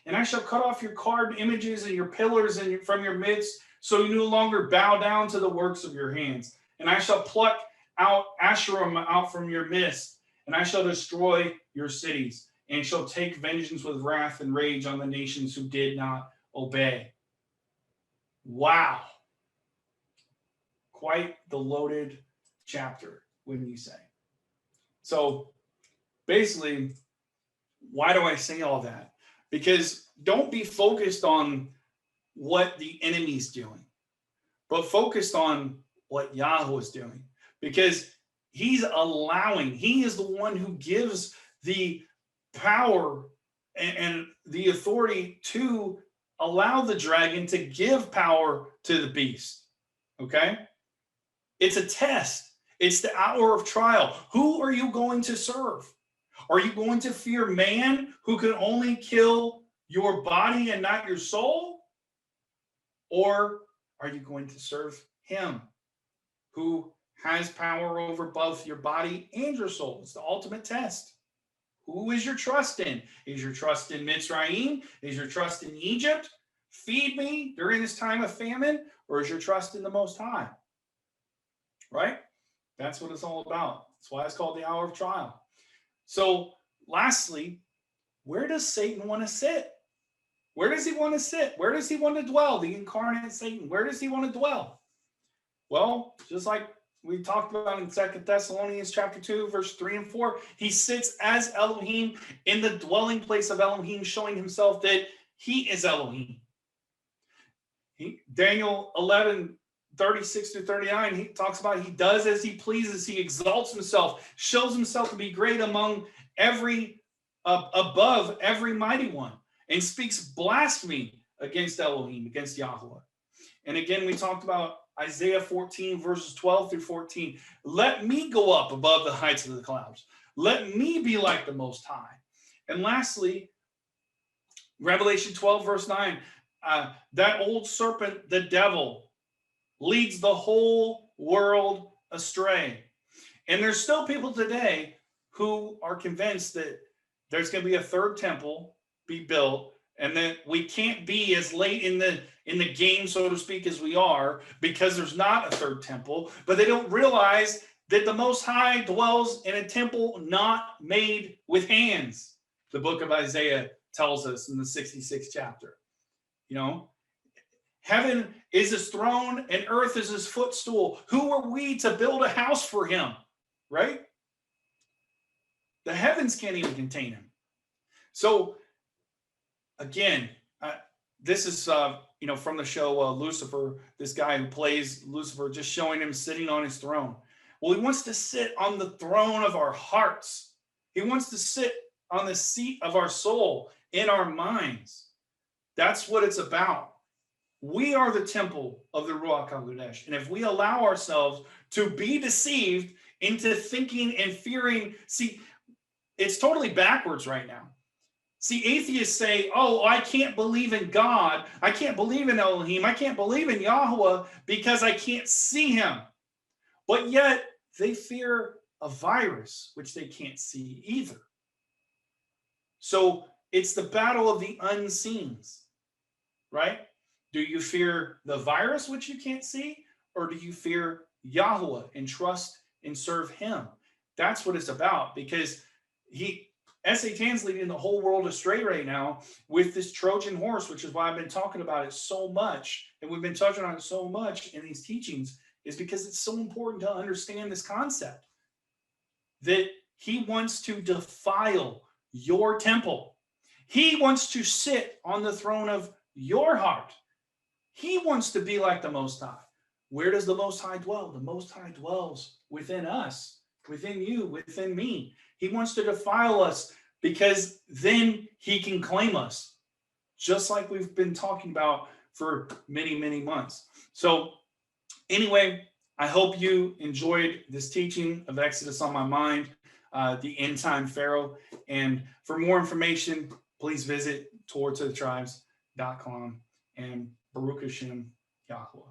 And I shall cut off your carved images and your pillars from your midst, so you no longer bow down to the works of your hands. And I shall pluck out Asherim out from your midst, and I shall destroy your cities, and shall take vengeance with wrath and rage on the nations who did not obey. Wow. Quite the loaded chapter, wouldn't you say? So basically, why do I say all that? Because don't be focused on what the enemy's doing, but focused on what Yahweh is doing. Because he is the one who gives the power and the authority to allow the dragon to give power to the beast. Okay? It's a test. It's the hour of trial. Who are you going to serve? Are you going to fear man who can only kill your body and not your soul? Or are you going to serve him who has power over both your body and your soul? It's the ultimate test. Who is your trust in? Is your trust in Mitzrayim? Is your trust in Egypt? Feed me during this time of famine? Or is your trust in the Most High? Right? That's what it's all about. That's why it's called the hour of trial. So, lastly, where does Satan want to sit? Where does he want to sit? Where does he want to dwell? The incarnate Satan. Where does he want to dwell? Well, just like we talked about in 2 Thessalonians chapter 2, verse 3 and 4, he sits as Elohim in the dwelling place of Elohim, showing himself that he is Elohim. Daniel 11, 36 to 39, he talks about he does as he pleases. He exalts himself, shows himself to be great above every mighty one, and speaks blasphemy against Elohim, against Yahweh. And again, we talked about Isaiah 14, verses 12 through 14. Let me go up above the heights of the clouds. Let me be like the Most High. And lastly, Revelation 12, verse 9, that old serpent, the devil, leads the whole world astray. And there's still people today who are convinced that there's going to be a third temple be built, and that we can't be as late in the game, so to speak, as we are, because there's not a third temple. But they don't realize that the Most High dwells in a temple not made with hands. The book of Isaiah tells us in the 66th chapter. You know, heaven is his throne and earth is his footstool. Who are we to build a house for him? Right? The heavens can't even contain him. So again, this is from the show Lucifer, this guy who plays Lucifer, just showing him sitting on his throne. Well, he wants to sit on the throne of our hearts. He wants to sit on the seat of our soul, in our minds. That's what it's about. We are the temple of the Ruach HaKodesh. And if we allow ourselves to be deceived into thinking and fearing, see, it's totally backwards right now. See, atheists say, oh, I can't believe in God. I can't believe in Elohim. I can't believe in Yahweh because I can't see him. But yet they fear a virus, which they can't see either. So it's the battle of the unseens, right? Do you fear the virus, which you can't see? Or do you fear Yahweh and trust and serve him? That's what it's about, because Satan's leading the whole world astray right now with this Trojan horse, which is why I've been talking about it so much. And we've been touching on it so much in these teachings, is because it's so important to understand this concept that he wants to defile your temple. He wants to sit on the throne of your heart. He wants to be like the Most High. Where does the Most High dwell? The Most High dwells within us, within you, within me. He wants to defile us because then he can claim us, just like we've been talking about for many, many months. So anyway, I hope you enjoyed this teaching of Exodus on my mind, the End Time Pharaoh. And for more information, please visit towartothetribes.com and Baruch Hashem Yahweh.